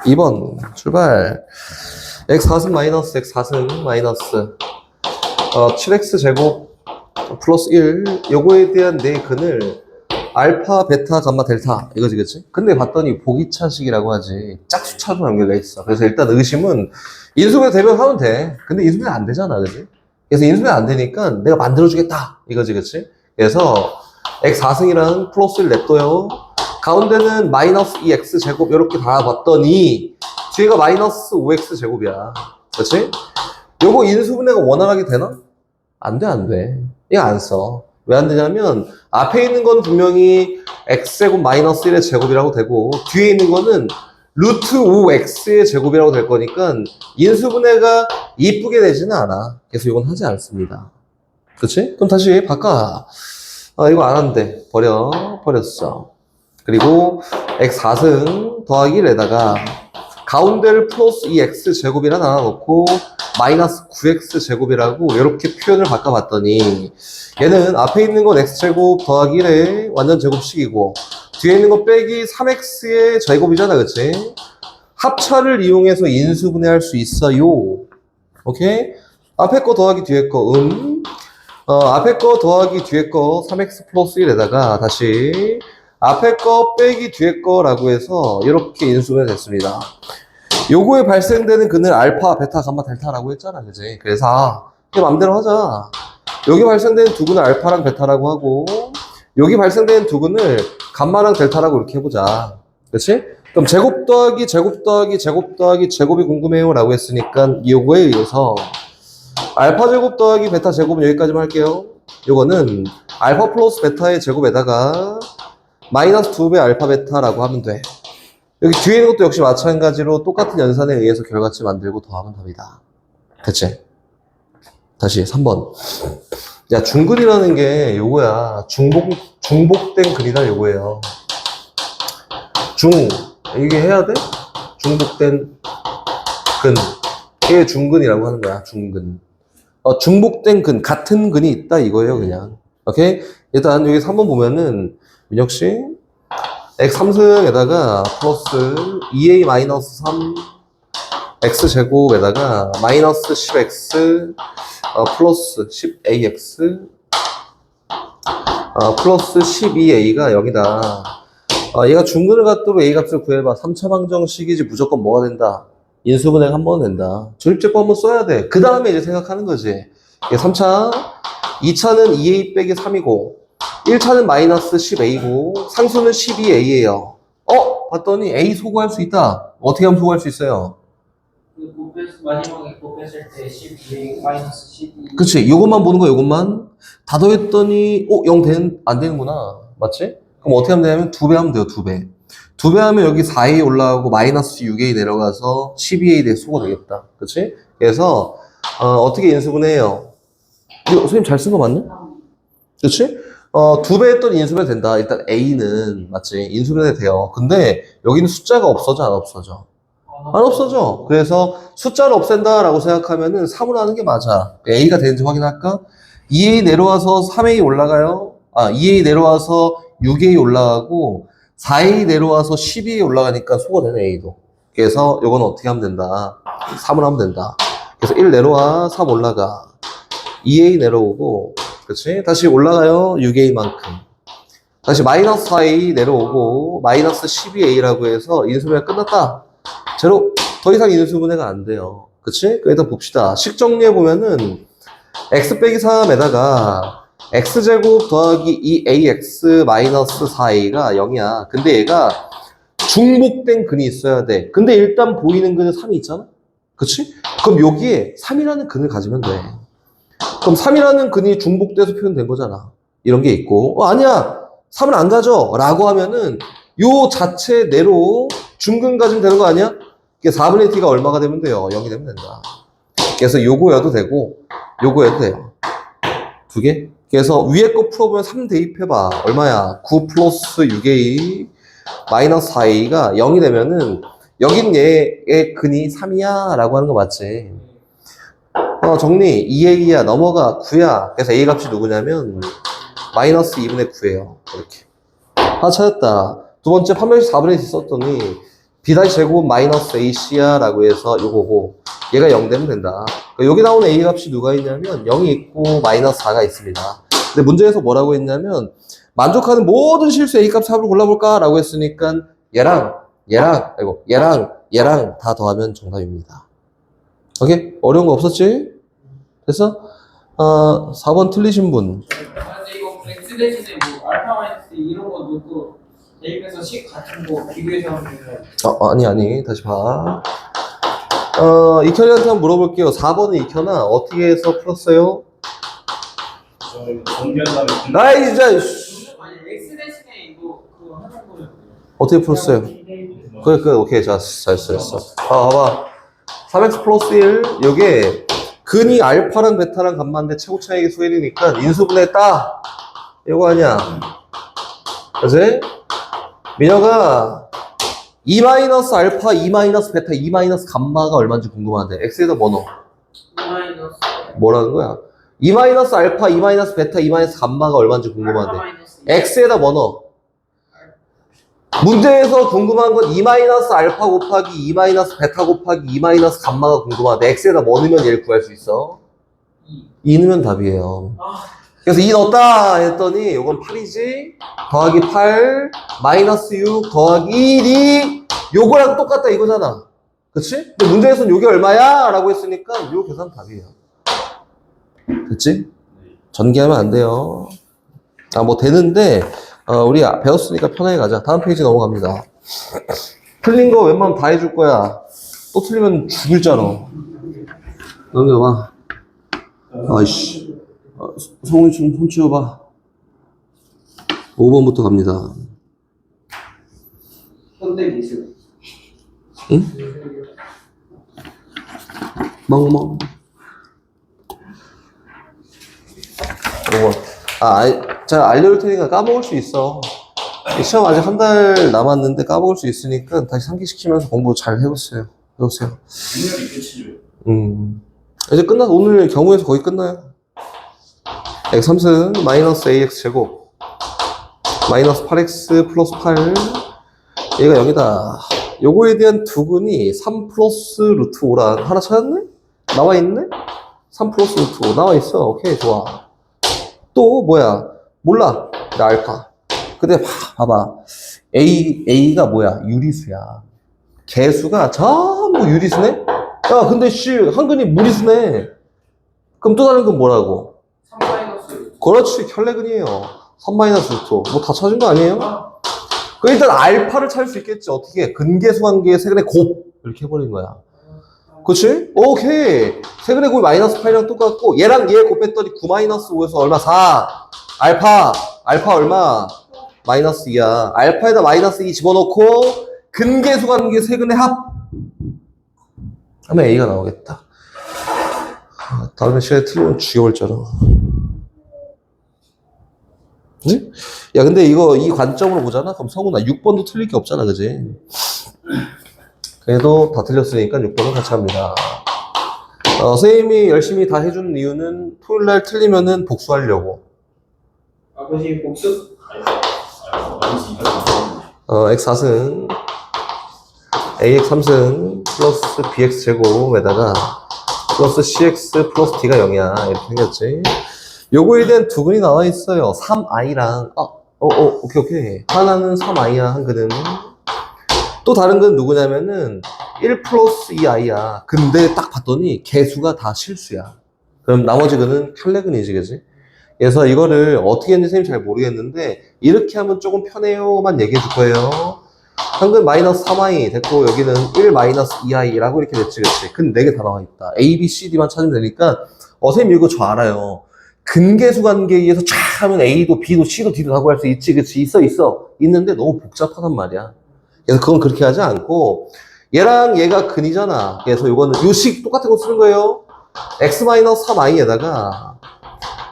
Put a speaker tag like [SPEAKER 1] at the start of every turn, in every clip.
[SPEAKER 1] 2번 출발. x4승 마이너스 x4승 마이너스 7x 제곱 플러스 1 요거에 대한 내 근을 알파, 베타, 감마, 델타 이거지 그치? 근데 봤더니 보기차식이라고 하지 짝수차로 연결돼 있어. 그래서 일단 의심은 인수분해 되면 하면 돼. 근데 인수분해 안 되잖아 그치? 그래서 인수분해 안 되니까 내가 만들어주겠다 이거지 그치? 그래서 x4승이랑 플러스 1 냅둬요. 가운데는 마이너스 2x 제곱 이렇게 달아봤더니 뒤에가 마이너스 5x 제곱이야. 그렇지? 요거 인수분해가 원활하게 되나? 안 돼, 안 돼. 이거 안 써. 왜 안 되냐면 앞에 있는 건 분명히 x제곱 마이너스 1의 제곱이라고 되고 뒤에 있는 거는 루트 5x의 제곱이라고 될 거니까 인수분해가 이쁘게 되지는 않아. 그래서 이건 하지 않습니다. 그렇지? 그럼 다시 바꿔. 이거 안 한대. 버렸어. 그리고 x4승 더하기 1에다가 가운데를 플러스 2x 제곱이라 나눠놓고 마이너스 9x 제곱이라고 이렇게 표현을 바꿔봤더니 얘는 앞에 있는 건 x제곱 더하기 1의 완전 제곱식이고 뒤에 있는 거 빼기 3x의 제곱이잖아 그치? 합차를 이용해서 인수분해할 수 있어요. 오케이? 앞에 거 더하기 뒤에 거 앞에 거 더하기 뒤에 거 3x 플러스 1에다가 다시 앞에 거 빼기 뒤에 거라고 해서 이렇게 인수분해 됐습니다. 요거에 발생되는 근을 알파, 베타, 감마, 델타라고 했잖아, 그지? 그래서 그냥 맘대로 하자. 여기 발생되는 두 근을 알파랑 베타라고 하고 여기 발생되는 두 근을 감마랑 델타라고 이렇게 해보자. 그렇지? 그럼 제곱 더하기 제곱 더하기 제곱 더하기 제곱이 궁금해요 라고 했으니까 요거에 의해서 알파 제곱 더하기 베타 제곱은 여기까지만 할게요. 요거는 알파 플러스 베타의 제곱에다가 마이너스 2배 알파 베타라고 하면 돼. 여기 뒤에 있는 것도 역시 마찬가지로 똑같은 연산에 의해서 결과치 만들고 더하면 답이다. 됐지? 다시 3번. 야, 중근이라는 게 요거야. 중복된 근이다 요거예요. 이게 해야 돼? 중복된 근. 이게 중근이라고 하는 거야, 중근. 중복된 근, 같은 근이 있다 이거예요, 그냥. 오케이? 일단 여기 3번 보면은 민혁씨 x3승에다가 플러스 2a-3 x제곱에다가 마이너스 10x 플러스 10ax 플러스 12a가 0이다. 얘가 중근을 갖도록 a 값을 구해봐. 3차 방정식이지 무조건 뭐가 된다? 인수분해가 한 번 된다. 조립제법 한번 써야 돼. 그 다음에 이제 생각하는 거지. 3차, 2차는 2a 빼기 3이고 1차는 마이너스 10a고 상수는 12a예요. 봤더니 a 소구할 수 있다. 어떻게 하면 소구할 수 있어요?
[SPEAKER 2] 마지막에 곱했을 때 12a 마이너스 12.
[SPEAKER 1] 그치. 이것만 보는 거야. 이것만. 다 더했더니 0 안 되는구나. 맞지? 그럼 어떻게 하면 되냐면 2배 하면 돼요. 2배. 2배 하면 여기 4a 올라가고 마이너스 6a 내려가서 12a 대 소구 되겠다. 그치? 그래서 어떻게 인수분해해요? 이거 선생님 잘 쓴 거 맞냐? 그치? 2배 했더니 인수분해 된다. 일단 A는, 맞지? 인수분해 돼요. 근데 여기는 숫자가 없어져, 안 없어져? 안 없어져. 그래서 숫자를 없앤다 라고 생각하면은 3으로 하는 게 맞아. A가 되는지 확인할까? 2A 내려와서 3A 올라가요. 2A 내려와서 6A 올라가고 4A 내려와서 12A 올라가니까 소가 되네, A도. 그래서 이건 어떻게 하면 된다? 3으로 하면 된다. 그래서 1 내려와, 3 올라가. 2A 내려오고 그치? 다시 올라가요. 6A만큼. 다시 마이너스 4A 내려오고 마이너스 12A라고 해서 인수분해가 끝났다. 제로. 더 이상 인수분해가 안 돼요. 그치? 일단 봅시다. 식 정리해보면은 x 빼기 3에다가 x제곱 더하기 2ax 마이너스 4a가 0이야. 근데 얘가 중복된 근이 있어야 돼. 근데 일단 보이는 근은 3이 있잖아? 그치? 그럼 여기에 3이라는 근을 가지면 돼. 그럼 3이라는 근이 중복돼서 표현된 거잖아. 이런 게 있고 아니야 3을 안 가져 라고 하면은 요 자체 내로 중근 가지면 되는 거 아니야? 이게 4분의 t가 얼마가 되면 돼요? 0이 되면 된다. 그래서 요거여도 되고 요거여도 돼요. 두 개? 그래서 위에 거 풀어보면 3 대입해봐. 얼마야? 9 플러스 6a 마이너스 4a가 0이 되면은 여긴 얘의 근이 3이야 라고 하는 거 맞지? 정리 2a야 넘어가 9야. 그래서 a 값이 누구냐면 마이너스 2분의 9예요. 이렇게. 찾았다. 두 번째 판별식 4분의 1 썼더니 B-제곱 마이너스 AC야 라고 해서 요거고 얘가 0 되면 된다. 그러니까 여기 나오는 A 값이 누가 있냐면 0이 있고 마이너스 4가 있습니다. 근데 문제에서 뭐라고 했냐면 만족하는 모든 실수 A 값 합을 골라볼까 라고 했으니까 얘랑 다 더하면 정답입니다. 오케이? 어려운 거 없었지? 됐어? 4번 틀리신 분.
[SPEAKER 2] 근데 이거 X 대신에 뭐 알파 마이너스 이런 거 놓고 대입해서 식 같은 거 비교해서 하면
[SPEAKER 1] 아니 다시 봐. 이현이한테 한번 물어볼게요. 4번은 이현아 어떻게 해서 풀었어요? 아이 진짜
[SPEAKER 2] 아니 X 대신에 이거 그거 하는 거예요.
[SPEAKER 1] 어떻게 풀었어요? 그래 오케이 잘했어. 봐봐 3x 플러스 1 요게 근이 알파랑 베타랑 감마인데 최고 차이의 수일이니까 인수분해 따 이거 아니야. 그치? 민혁아 2 마이너스 알파 2 마이너스 베타 2 마이너스 감마가 얼마인지 궁금한데 x에다 뭐 넣어?
[SPEAKER 2] 마이너스
[SPEAKER 1] 뭐라는 거야? 2 마이너스 알파 2 마이너스 베타 2 마이너스 감마가 얼마인지 궁금한데 x에다 뭐 넣어? 문제에서 궁금한 건 2 마이너스 알파 곱하기 2 마이너스 베타 곱하기 2 마이너스 감마가 궁금한데 x에다 뭐 넣으면 얘를 구할 수 있어? 2 넣으면 답이에요. 그래서 2 넣었다 했더니 이건 8이지 더하기 8 마이너스 6 더하기 1이 요거랑 똑같다 이거잖아. 그치? 근데 문제에서는 요게 얼마야? 라고 했으니까 요 계산 답이에요. 됐지? 전개하면 안 돼요. 뭐 되는데 우리 배웠으니까 편하게 가자. 다음 페이지 넘어갑니다. 틀린 거 웬만하면 다 해줄 거야. 또 틀리면 죽일잖아. 넘겨봐. 아이씨. 성훈이 좀 손 치워봐. 5번부터 갑니다.
[SPEAKER 2] 현대 기술.
[SPEAKER 1] 응? 멍멍. 5번. 제가 알려줄 테니까 까먹을 수 있어. 시험 아직 한 달 남았는데 까먹을 수 있으니까 다시 상기시키면서 공부 잘 해보세요.
[SPEAKER 3] 능력이 끝이죠.
[SPEAKER 1] 이제 끝나서 오늘 경우에서 거의 끝나요. x 3승 마이너스 ax 제곱 마이너스 8x 플러스 8 얘가 0이다. 요거에 대한 두근이 3 플러스 루트 5란 하나 찾았네? 나와있네? 3 플러스 루트 5 나와있어. 오케이 좋아. 또 뭐야 몰라 나 알파. 근데 봐봐 A가 뭐야 유리수야. 개수가 전부 유리수네? 야 근데 한근이 무리수네. 그럼 또 다른 건 뭐라고?
[SPEAKER 2] 3 마이너스
[SPEAKER 1] 그렇지 혈레근이에요. 3 마이너스 루트 뭐 다 찾은 거 아니에요? 그 일단 알파를 찾을 수 있겠지. 어떻게 근계수 관계의 세근의 곱 이렇게 해버린 거야. 그치? 오케이. 세근의 곱이 마이너스 8이랑 똑같고 얘랑 얘 곱했더니 9 마이너스 5에서 얼마? 4 알파 얼마? 마이너스 2야. 알파에다 마이너스 2 집어넣고 근계수 관계 세근의 합 하면 A가 나오겠다. 다음에 시간에 틀리면 죽여볼 줄 알아. 네? 야 근데 이 관점으로 보잖아? 그럼 성훈아 6번도 틀릴 게 없잖아 그지? 그래도 다 틀렸으니까 6번은 같이 합니다. 선생님이 열심히 다 해주는 이유는 토요일날 틀리면은 복수하려고.
[SPEAKER 2] 아버지 복수?
[SPEAKER 1] x 4승 ax 3승 플러스 bx 제곱에다가 플러스 cx 플러스 d가 0이야 이렇게 생겼지. 요거에 대한 두근이 나와 있어요. 3i랑 오케이 하나는 3i야 한 근은. 또 다른 건 누구냐면은 1 플러스 2i야. 근데 딱 봤더니 개수가 다 실수야. 그럼 나머지 근은 혈레근이지 그지? 그래서 이거를 어떻게 했는지 선생님 잘 모르겠는데 이렇게 하면 조금 편해요만 얘기해 줄 거예요. 한 근 마이너스 3i 됐고 여기는 1 마이너스 2i라고 이렇게 됐지 그치? 근데 4개 다 나와 있다. A, B, C, D만 찾으면 되니까 선생님 이거 저 알아요. 근계수 관계에 의해서 쫙 하면 A도 B도 C도 D도 다 구할 수 있지 그치? 있어 있는데 너무 복잡하단 말이야. 그래서 그건 그렇게 하지 않고 얘랑 얘가 근이잖아. 그래서 이거는 요식 똑같은 거 쓰는 거예요. x 마이너스 3i에다가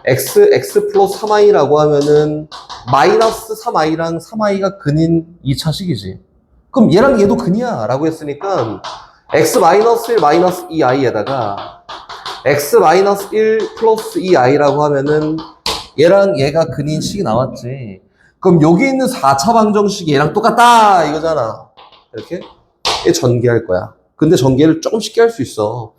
[SPEAKER 1] x 플러스 3i라고 하면은 마이너스 3i랑 3i가 근인 2차식이지. 그럼 얘랑 얘도 근이야 라고 했으니까 x 마이너스 1 마이너스 2i에다가 x 마이너스 1 플러스 2i라고 하면은 얘랑 얘가 근인 식이 나왔지. 그럼 여기 있는 4차 방정식이 얘랑 똑같다 이거잖아. 이렇게 얘 전개할 거야. 근데 전개를 조금 쉽게 할 수 있어.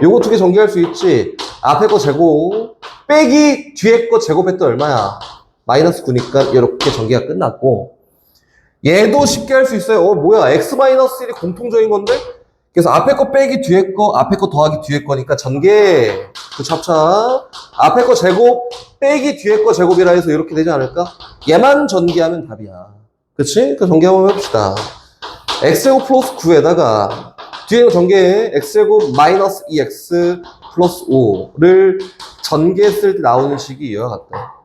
[SPEAKER 1] 요거 두 개 전개할 수 있지. 앞에 거 제곱 빼기 뒤에 거 제곱했더니 얼마야? 마이너스 9니까 이렇게 전개가 끝났고, 얘도 쉽게 할 수 있어요. 뭐야, x-1이 공통적인 건데? 그래서 앞에 거 빼기 뒤에 거, 앞에 거 더하기 뒤에 거니까 전개, 그 찹찹. 앞에 거 제곱 빼기 뒤에 거 제곱이라 해서 이렇게 되지 않을까? 얘만 전개하면 답이야. 그치? 그 전개 한번 해봅시다. x제곱 플러스 9에다가 뒤에 거 전개해. x제곱 마이너스 2x 플러스 5를 전개했을 때 나오는 식이 이와 같다.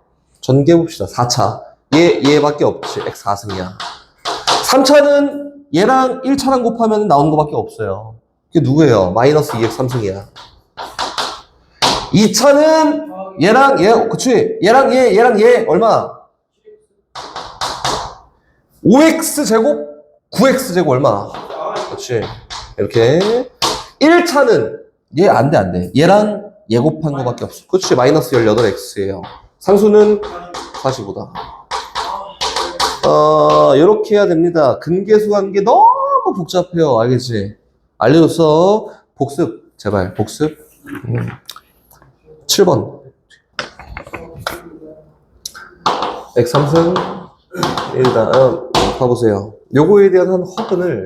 [SPEAKER 1] 전개해봅시다. 4차. 얘밖에 없지. x 4승이야. 3차는 얘랑 1차랑 곱하면 나오는 거밖에 없어요. 그게 누구예요? 마이너스 2x 3승이야. 2차는 얘랑 얘, 그치? 얘랑 얘 얼마? 5x 제곱 9x 제곱 얼마? 그치? 이렇게 1차는 얘 안 돼. 얘랑 얘 곱한 거밖에 없어. 그치? 마이너스 18x예요. 상수는 45다. 이렇게 해야 됩니다. 근계수 관계 너무 복잡해요. 알겠지? 알려줬어. 복습. 제발, 복습. 7번. x 3승. 일단, 봐보세요. 요거에 대한 한 허근을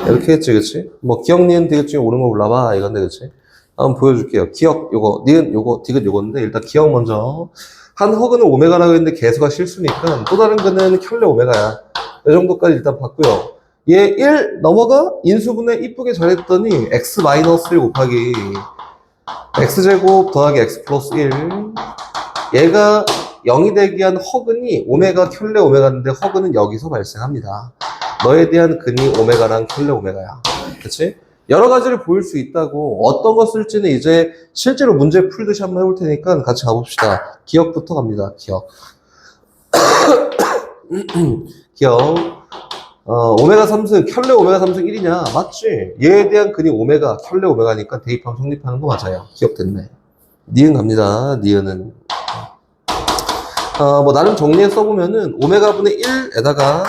[SPEAKER 1] 이렇게 했지, 그치? 뭐, 기억, 니은, 디귿 중에 옳은 거 골라봐. 이건데, 그치? 한번 보여줄게요. 기억, 요거, 니은, 요거, 디귿, 요건데, 일단 기억 먼저. 한 허근은 오메가라고 했는데 개수가 실수니까 또 다른 거는 켤레 오메가야. 이 정도까지 일단 봤고요. 얘 1 넘어가 인수분해 이쁘게 잘했더니 x-1 곱하기 x제곱 더하기 x 플러스 1. 얘가 0이 되기 위한 허근이 오메가 켤레 오메가인데 허근은 여기서 발생합니다. 너에 대한 근이 오메가랑 켤레 오메가야. 그치? 여러 가지를 보일 수 있다고. 어떤 거 쓸지는 이제 실제로 문제 풀듯이 한번 해볼 테니까 같이 가봅시다. 기억부터 갑니다. 기억. 기억. 오메가 3승, 켤레 오메가 3승 1이냐? 맞지? 얘에 대한 근이 오메가, 켤레 오메가니까 대입하면 성립하는 거 맞아요. 기억됐네. 니은 갑니다. 니은은. 뭐 나름 정리해 써보면은 오메가 분의 1에다가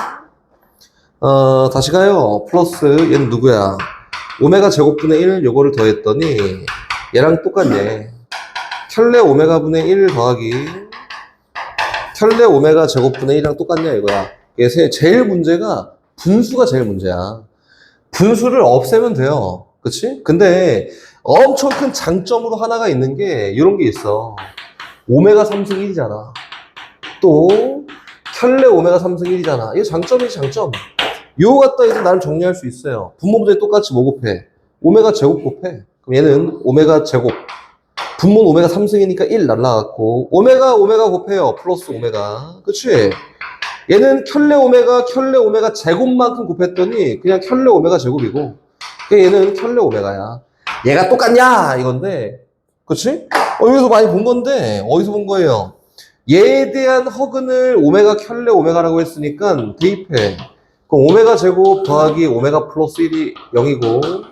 [SPEAKER 1] 다시 가요. 플러스 얘는 누구야? 오메가 제곱분의 1 요거를 더했더니 얘랑 똑같네. 켤레 오메가 분의 1 더하기 켤레 오메가 제곱분의 1이랑 똑같냐 이거야. 그래서 제일 문제가 분수가 제일 문제야. 분수를 없애면 돼요. 그치? 근데 엄청 큰 장점으로 하나가 있는 게 이런 게 있어. 오메가 3승 1이잖아. 또 켤레 오메가 3승 1이잖아. 이게 장점이지 장점. 요거 갖다 이제 나름 정리할 수 있어요. 분모분에 똑같이 뭐 곱해? 오메가 제곱 곱해. 그럼 얘는 오메가 제곱. 분모는 오메가 3승이니까 1 날라갔고, 오메가 곱해요. 플러스 오메가. 그치? 얘는 켤레 오메가 제곱만큼 곱했더니 그냥 켤레 오메가 제곱이고, 얘는 켤레 오메가야. 얘가 똑같냐? 이건데. 그치? 여기서 많이 본 건데, 어디서 본 거예요? 얘에 대한 허근을 오메가 켤레 오메가라고 했으니까 대입해. 그럼 오메가 제곱 더하기 오메가 플러스 1이 0이고,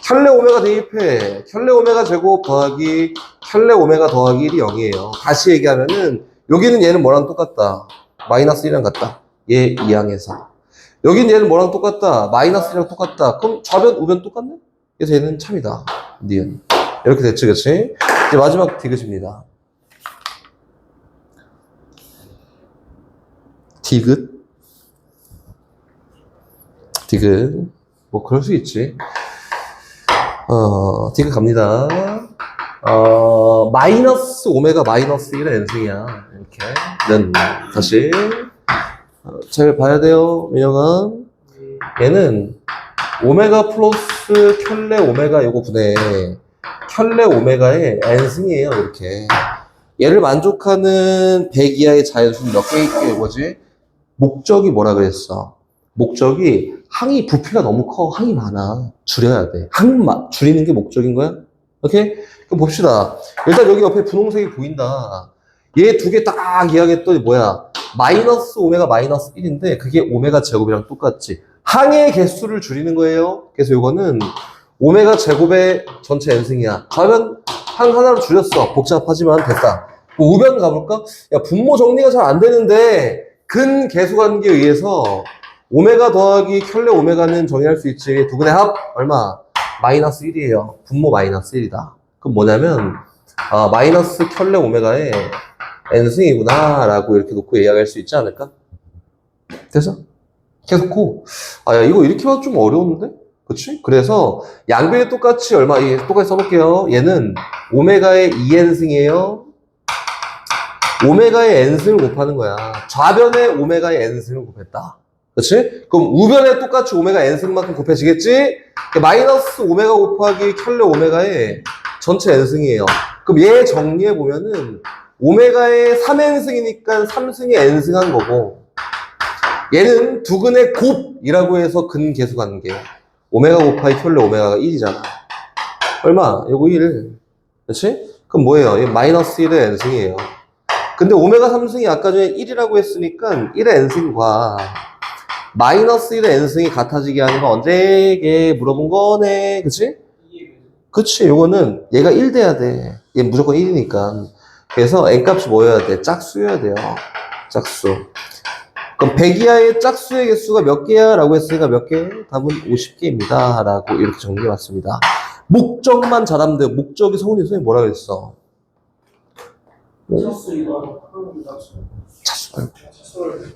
[SPEAKER 1] 켤레 오메가 대입해. 켤레 오메가 제곱 더하기 켤레 오메가 더하기 1이 0이에요. 다시 얘기하면은 여기는 얘는 뭐랑 똑같다? 마이너스 1이랑 같다. 얘 2항에서. 여기는 얘는 뭐랑 똑같다? 마이너스 1이랑 똑같다. 그럼 좌변, 우변 똑같네? 그래서 얘는 참이다. 니은. 이렇게 됐지, 그치? 이제 마지막 디귿입니다. 디귿. 뭐 그럴 수 있지. 디귿 갑니다. 마이너스 오메가 마이너스 1의 n승이야. 이렇게. 는 다시 잘 봐야 돼요, 민혁아. 얘는 오메가 플러스 켤레 오메가 요거 분해 켤레 오메가의 n승이에요. 이렇게. 얘를 만족하는 100 이하의 자연수는 몇 개 있게 이거지? 목적이 뭐라 그랬어? 목적이 항이 부피가 너무 커. 항이 많아. 줄여야 돼. 줄이는 게 목적인 거야? 오케이? 그럼 봅시다. 일단 여기 옆에 분홍색이 보인다. 얘 두 개 딱 이야기했더니 뭐야? 마이너스 오메가 마이너스 1인데 그게 오메가 제곱이랑 똑같지. 항의 개수를 줄이는 거예요. 그래서 이거는 오메가 제곱의 전체 n승이야. 그러면 항 하나로 줄였어. 복잡하지만 됐다. 뭐 우변 가볼까? 야, 분모 정리가 잘 안 되는데 근 계수관계에 의해서 오메가 더하기 켤레 오메가는 정의할 수 있지. 두 근의 합 얼마? 마이너스 1이에요. 분모 마이너스 1이다. 그럼 뭐냐면 마이너스 켤레 오메가의 n승이구나 라고 이렇게 놓고 이야기할 수 있지 않을까? 됐어? 계속 야 이거 이렇게 봐도 좀 어려운데? 그치? 그래서 양변이 똑같이 똑같이 써볼게요. 얘는 오메가의 2n승이에요. 오메가의 n승을 곱하는 거야. 좌변에 오메가의 n승을 곱했다. 그치? 그럼 우변에 똑같이 오메가 n승만큼 곱해지겠지? 마이너스 오메가 곱하기 켤레 오메가의 전체 n승이에요. 그럼 얘 정리해보면은 오메가의 3n승이니까 3승이 n승한 거고 얘는 두 근의 곱이라고 해서 근 계수관계. 오메가 곱하기 켤레 오메가가 1이잖아. 얼마? 요거 1. 그치? 그럼 뭐예요? 얘 마이너스 1의 n승이에요. 근데 오메가 3승이 아까 전에 1이라고 했으니까 1의 n승과 마이너스 1의 n승이 같아지게 하는 건 언제 물어본 거네. 그치? 그치. 요거는 얘가 1 돼야 돼. 얘 무조건 1이니까. 그래서 n값이 뭐여야 돼? 짝수여야 돼요. 짝수. 그럼 100 이하의 짝수의 개수가 몇 개야? 라고 했으니까 몇 개? 답은 50개입니다. 라고 이렇게 정리해봤습니다. 목적만 잘하면 돼요. 목적이 성훈이 선생님 뭐라고 했어?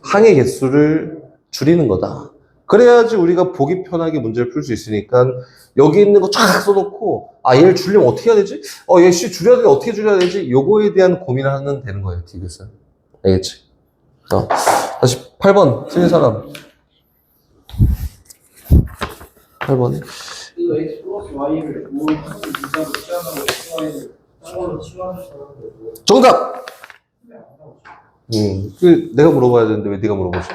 [SPEAKER 1] 항의 개수를 줄이는 거다. 그래야지 우리가 보기 편하게 문제를 풀 수 있으니까 여기 있는 거 쫙 써놓고 얘를 줄이면 어떻게 해야 되지? 얘 줄여야 되지? 어떻게 줄여야 되지? 요거에 대한 고민을 하면 되는 거예요. 디귿은. 알겠지? 다시 8번 틀린 사람. 8번.
[SPEAKER 2] 이거 x 플러스 y를 모을 문자로 취한다고 x, y를 딴 걸로 취하는 거고.
[SPEAKER 1] 정답! 내가 물어봐야 되는데 왜 네가 물어보지?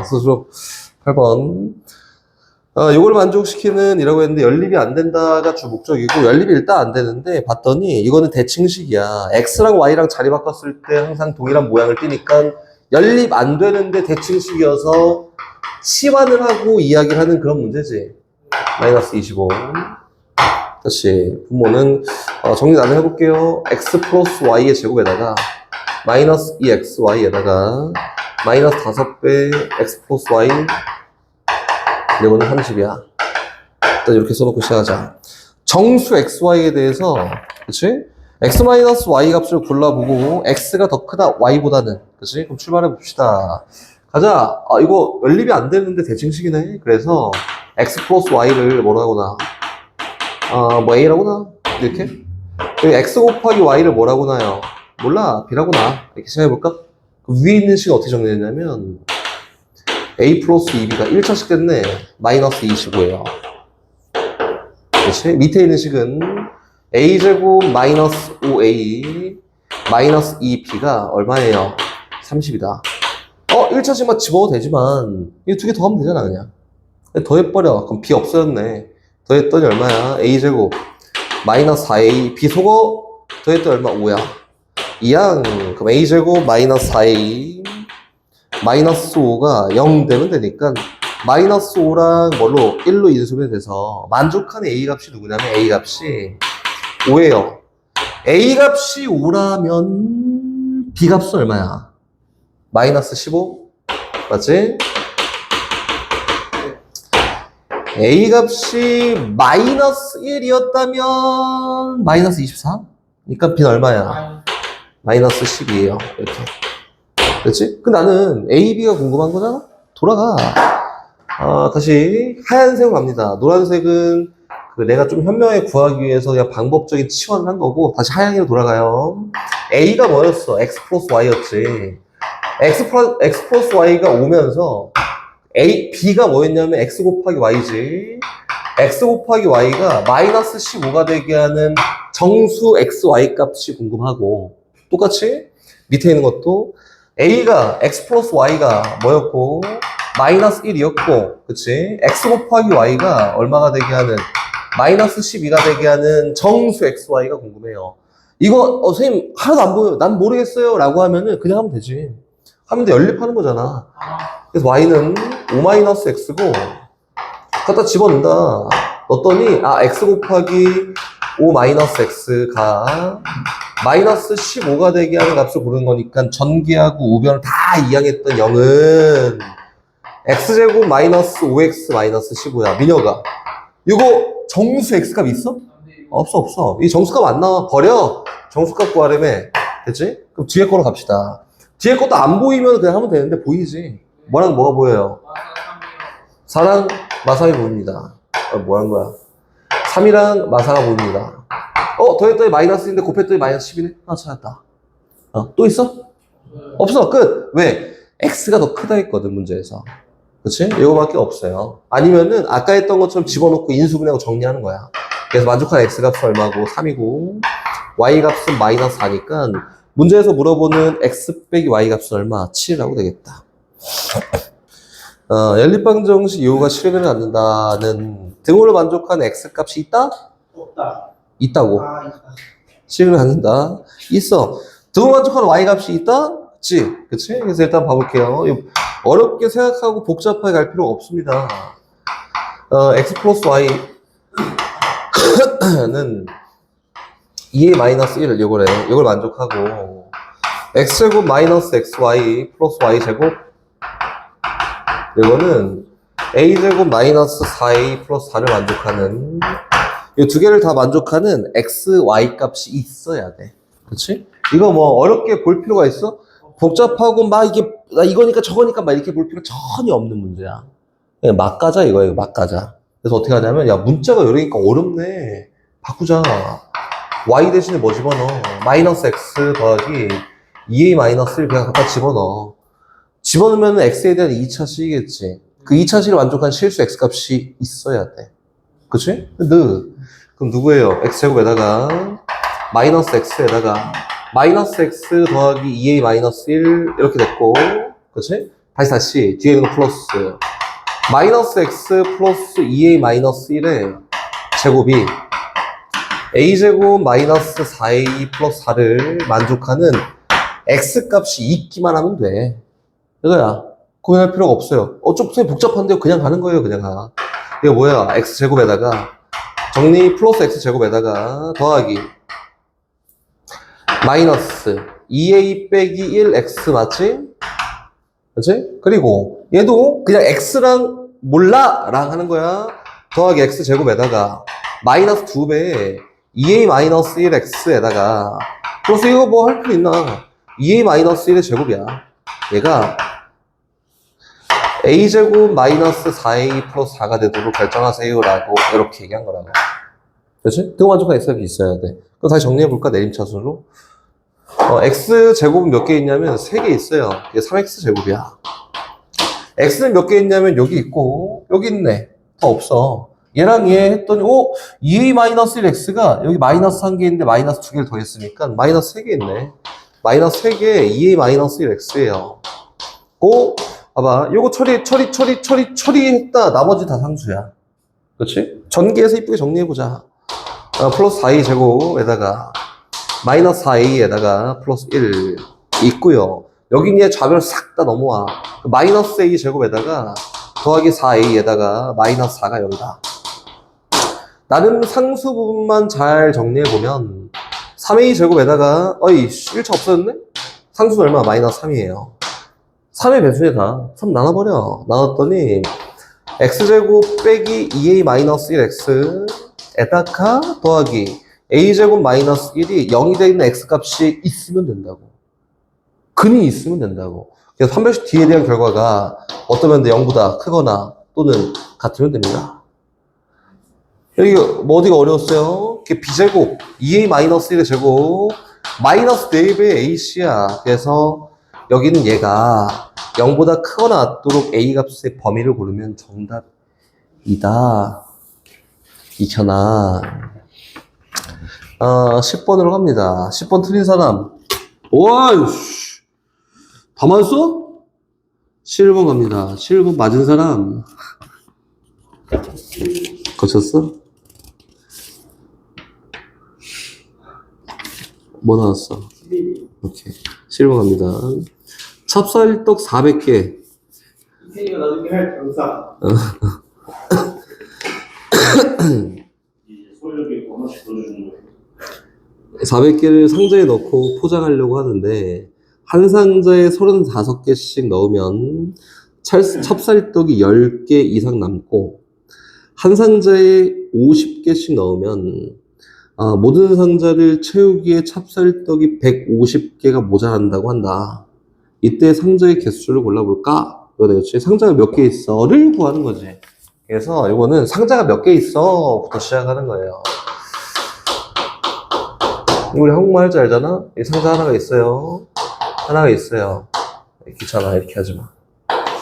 [SPEAKER 1] 스스로. 8번. 요걸 만족시키는 이라고 했는데 연립이 안 된다가 주 목적이고 연립이 일단 안 되는데 봤더니 이거는 대칭식이야. x랑 y랑 자리 바꿨을 때 항상 동일한 모양을 띠니까 연립 안 되는데 대칭식이어서 치환을 하고 이야기를 하는 그런 문제지. 마이너스 25. 다시 분모는 정리 나눠 해볼게요. x 플러스 y의 제곱에다가 마이너스 2xy에다가 마이너스 5배 x 플러스 y 이거는 30이야. 일단 이렇게 써놓고 시작하자. 정수 xy에 대해서 그치? x-y 값을 골라보고 x가 더 크다 y보다는 그치? 그럼 출발해 봅시다. 가자. 이거 연립이 안 되는데 대칭식이네. 그래서 x 플러스 y를 뭐라고 나? a라고 나? 이렇게? 그리고 x 곱하기 y를 뭐라고 나요? 몰라. b라고 나. 이렇게 시작해볼까? 그 위에 있는 식은 어떻게 정리했냐면 a 플러스 2b가 1차식 됐네. 마이너스 25예요. 그치? 밑에 있는 식은 a제곱 마이너스 5a 마이너스 2b가 얼마예요? 30이다. 1차식만 집어도 되지만 이 두 개 더하면 되잖아 그냥. 더해버려. 그럼 b 없어졌네. 더했더니 얼마야? a제곱 마이너스 4a b 속어 더했더니 얼마? 5야. 이양. 그럼 a제곱 마이너스 4a 마이너스 5가 0 되면 되니까 마이너스 5랑 뭘로 1로 인수면 돼서 만족하는 a 값이 누구냐면 a 값이 5예요. a 값이 5라면 b 값은 얼마야? 마이너스 15? 맞지? a 값이 마이너스 1이었다면 마이너스 24? 그러니까 b는 얼마야? 마이너스 12예요. 이렇게. 그렇지? 근데 나는 A, B가 궁금한 거잖아? 돌아가. 다시 하얀색으로 갑니다. 노란색은 내가 좀 현명하게 구하기 위해서 그냥 방법적인 치환을 한 거고 다시 하얀색으로 돌아가요. A가 뭐였어? X 플러스 Y였지. X 플러스 Y가 오면서 B가 뭐였냐면 X 곱하기 Y지. X 곱하기 Y가 마이너스 15가 되게 하는 정수 XY 값이 궁금하고 똑같이 밑에 있는 것도 A가 X 플러스 Y가 뭐였고 마이너스 1이었고 그치? X 곱하기 Y가 얼마가 되게 하는 마이너스 12가 되게 하는 정수 XY가 궁금해요. 이거 선생님 하나도 안 보여요. 난 모르겠어요 라고 하면은 그냥 하면 되지. 하면 돼. 연립하는 거잖아. 그래서 Y는 5-X고 갖다 집어넣는다. 넣었더니 X 곱하기 5-X가 마이너스 15가 되게 하는 값을 고르는 거니까 전기하고 우변을 다 이항했던 0은 x제곱 마이너스 5x 마이너스 15야. 민혁아, 이거 정수 x값 있어? 없어. 이 정수값 안 나와. 버려. 정수값 구하려며. 됐지? 그럼 뒤에 거로 갑시다. 뒤에 것도 안 보이면 그냥 하면 되는데 보이지? 뭐랑 뭐가 보여요? 4랑 마사가 보입니다. 뭐라는 거야? 3이랑 마사가 보입니다. 더했더니 마이너스인데 곱했더니 마이너스 10이네? 하나 찾았다. 또 있어? 없어. 끝. 왜? x가 더 크다 했거든, 문제에서. 그치? 이거밖에 없어요. 아니면은 아까 했던 것처럼 집어넣고 인수분해하고 정리하는 거야. 그래서 만족한 x값은 얼마고? 3이고 y 값은 마이너스 4니까 문제에서 물어보는 x 빼기 y 값은 얼마? 7이라고 되겠다. 연립방정식 이호가 실현을 갖는다는 등호를 만족한 x값이 있다?
[SPEAKER 2] 없다.
[SPEAKER 1] 있다고.
[SPEAKER 2] 있다.
[SPEAKER 1] 실현을 갖는다. 있어. 등호 만족하는 y값이 있다? 있지. 그치? 그래서 일단 봐볼게요. 어렵게 생각하고 복잡하게 갈 필요가 없습니다. x 플러스 y는 2a 마이너스 1 이걸 만족하고 x제곱 마이너스 xy 플러스 y제곱 이거는 a제곱 마이너스 4a 플러스 4를 만족하는 이 두 개를 다 만족하는 x, y 값이 있어야 돼. 그치? 이거 뭐 어렵게 볼 필요가 있어? 복잡하고 막 이게 이거니까 저거니까 막 이렇게 볼 필요 전혀 없는 문제야. 그냥 막 가자 이거예요. 막 가자. 그래서 어떻게 하냐면 야 문자가 이러니까 어렵네. 바꾸자. y 대신에 뭐 집어넣어? 마이너스 x 더하기 2a 마이너스 1 그냥 갖다 집어넣어. 집어넣으면 x에 대한 2차 식이겠지. 그 2차 식을 만족한 실수 x 값이 있어야 돼. 그치? 그럼 누구예요? x제곱에다가 마이너스 x에다가 마이너스 x 더하기 2a 마이너스 1 이렇게 됐고, 그치? 다시 뒤에 있는 거 플러스 마이너스 x 플러스 2a 마이너스 1의 제곱이 a제곱 마이너스 4a 플러스 4를 만족하는 x값이 있기만 하면 돼. 이거야. 고민할 필요가 없어요. 좀 복잡한데요. 그냥 가는 거예요. 그냥 가. 이거 뭐야? x제곱에다가 정리 플러스 x제곱에다가 더하기 마이너스 2a 빼기 1x 맞지? 그치? 그리고 얘도 그냥 x랑 몰라 랑 하는 거야. 더하기 x제곱에다가 마이너스 2배 2a 마이너스 1x에다가 플러스 이거 뭐 할 필요 있나? 2a 마이너스 1의 제곱이야. 얘가 a제곱 마이너스 4a 플러스 4가 되도록 결정하세요라고 이렇게 얘기한 거라고. 그렇지? 등호 만족한 x값이 있어야 돼. 그럼 다시 정리해볼까? 내림차순으로. x제곱은 몇 개 있냐면 3개 있어요. 이게 3x제곱이야. x는 몇 개 있냐면 여기 있고 여기 있네. 더 없어. 얘랑 얘 했더니 2a-1x가 여기 마이너스 1개 있는데 마이너스 2개를 더했으니까 마이너스 3개 있네. 마이너스 3개 2a-1x예요. 봐봐. 요거 처리했다. 나머지 다 상수야. 그렇지? 전개해서 이쁘게 정리해보자. 플러스 4a 제곱에다가 마이너스 4a에다가 플러스 1 있고요. 여긴 얘 좌변 싹 다 넘어와. 마이너스 a 제곱에다가 더하기 4a에다가 마이너스 4가 여기다. 나름 상수 부분만 잘 정리해보면 3a 제곱에다가 1차 없어졌네? 상수는 얼마? 마이너스 3이에요. 3의 배수에 다 3 나눠버려. 나눴더니 x제곱 빼기 2a 마이너스 1x에다가 더하기 a제곱 마이너스 1이 0이 되는 x값이 있으면 된다고. 근이 있으면 된다고. 그래서 판별식 뒤에 대한 결과가 어떤 면데 0보다 크거나 또는 같으면 됩니다. 여기 뭐 어디가 어려웠어요? b제곱 2a 마이너스 1의 제곱 마이너스 4배의 ac야. 그래서 여기는 얘가 0보다 크거나 같도록 a 값의 범위를 고르면 정답이다. 익혀놔. 10번으로 갑니다. 10번 틀린 사람. 와이씨. 다 맞았어? 7번 갑니다. 7번 맞은 사람. 거쳤어? 뭐 나왔어? 오케이. 7번 갑니다. 찹쌀떡 400개.
[SPEAKER 2] 이태이가 나중에 할 병사.
[SPEAKER 3] 이제 소유력이 하나씩 더 주는 거예요.
[SPEAKER 1] 400개를 상자에 넣고 포장하려고 하는데 한 상자에 35개씩 넣으면 찹쌀떡이 10개 이상 남고 한 상자에 50개씩 넣으면 모든 상자를 채우기에 찹쌀떡이 150개가 모자란다고 한다. 이때 상자의 개수를 골라볼까? 이거 되겠지? 상자가 몇 개 있어?를 구하는 거지. 그래서 이거는 상자가 몇 개 있어?부터 시작하는 거예요. 우리 한국말 할 줄 알잖아? 이 상자 하나가 있어요. 하나가 있어요. 귀찮아, 이렇게 하지 마.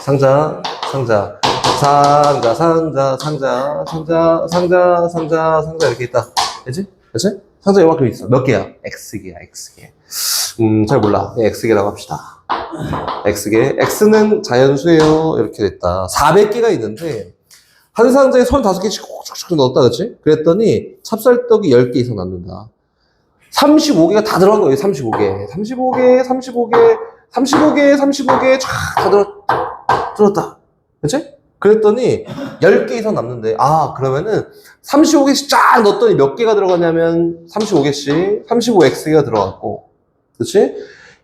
[SPEAKER 1] 상자, 상자, 상자, 상자, 상자, 상자, 상자, 상자, 상자, 이렇게 있다. 그치? 그치? 상자 요만큼 있어. 몇 개야? X개야, X개. 잘 몰라. X개라고 합시다. X개. X는 자연수예요. 이렇게 됐다. 400개가 있는데, 한 상자에 35개씩 콕kok콕 넣었다, 그치? 그랬더니, 찹쌀떡이 10개 이상 남는다. 35개가 다 들어간 거예요, 35개. 35개, 35개, 35개, 35개, 쫙 다 들었다. 그치? 그랬더니 10개 이상 남는데, 그러면은 35개씩 쫙 넣었더니 몇 개가 들어갔냐면 35개씩, 35X가 들어갔고, 그치?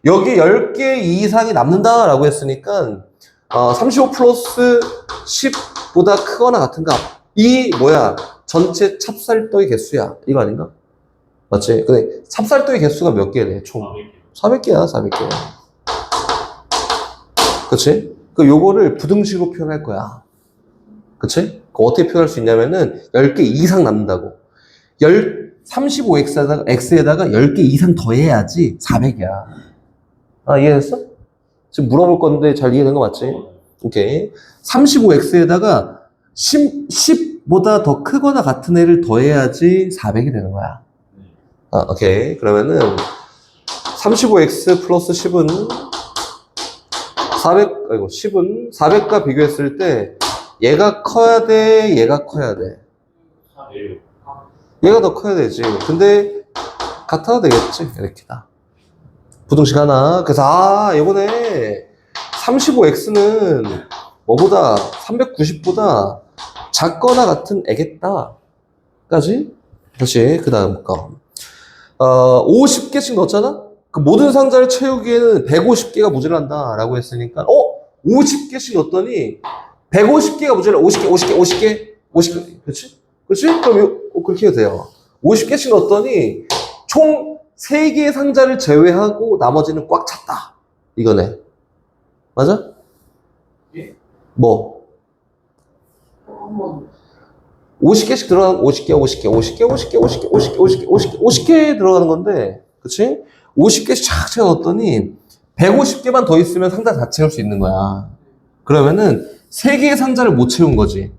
[SPEAKER 1] 여기 10개 이상이 남는다라고 했으니까, 35 플러스 10보다 크거나 같은 값. 이 전체 찹쌀떡의 개수야. 이거 아닌가? 맞지? 근데 찹쌀떡의 개수가 몇 개래, 총? 400개야, 400개. 그치? 요거를 부등식으로 표현할 거야. 그치? 어떻게 표현할 수 있냐면은 10개 이상 남는다고. 35x에다가 10개 이상 더해야지 400이야. 이해됐어? 지금 물어볼 건데 잘 이해된 거 맞지? 오케이. 35x에다가 10보다 더 크거나 같은 애를 더해야지 400이 되는 거야. 오케이. 그러면은 35x 플러스 10은 10은 400과 비교했을 때 얘가 커야 돼, 얘가 커야 돼. 얘가 더 커야 되지. 근데 같아도 되겠지. 이렇게다. 부등식 하나. 그래서 이번에 35x는 뭐보다 390보다 작거나 같은 애겠다. 까지? 다시 그 다음 거. 50개씩 넣었잖아? 그 모든 상자를 채우기에는 150개가 모자란다 라고 했으니까 50개씩 넣었더니 150개가 모자라. 50개 그치? 그럼 그렇게 해도 돼요. 50개씩 넣었더니 총 3개의 상자를 제외하고 나머지는 꽉 찼다. 이거네. 맞아?
[SPEAKER 2] 예?
[SPEAKER 1] 뭐? 50개씩 들어가는 50개 들어가는 건데, 그치? 50개씩 쫙 채워 넣었더니 150개만 더 있으면 상자 다 채울 수 있는 거야. 그러면은 3개의 상자를 못 채운 거지.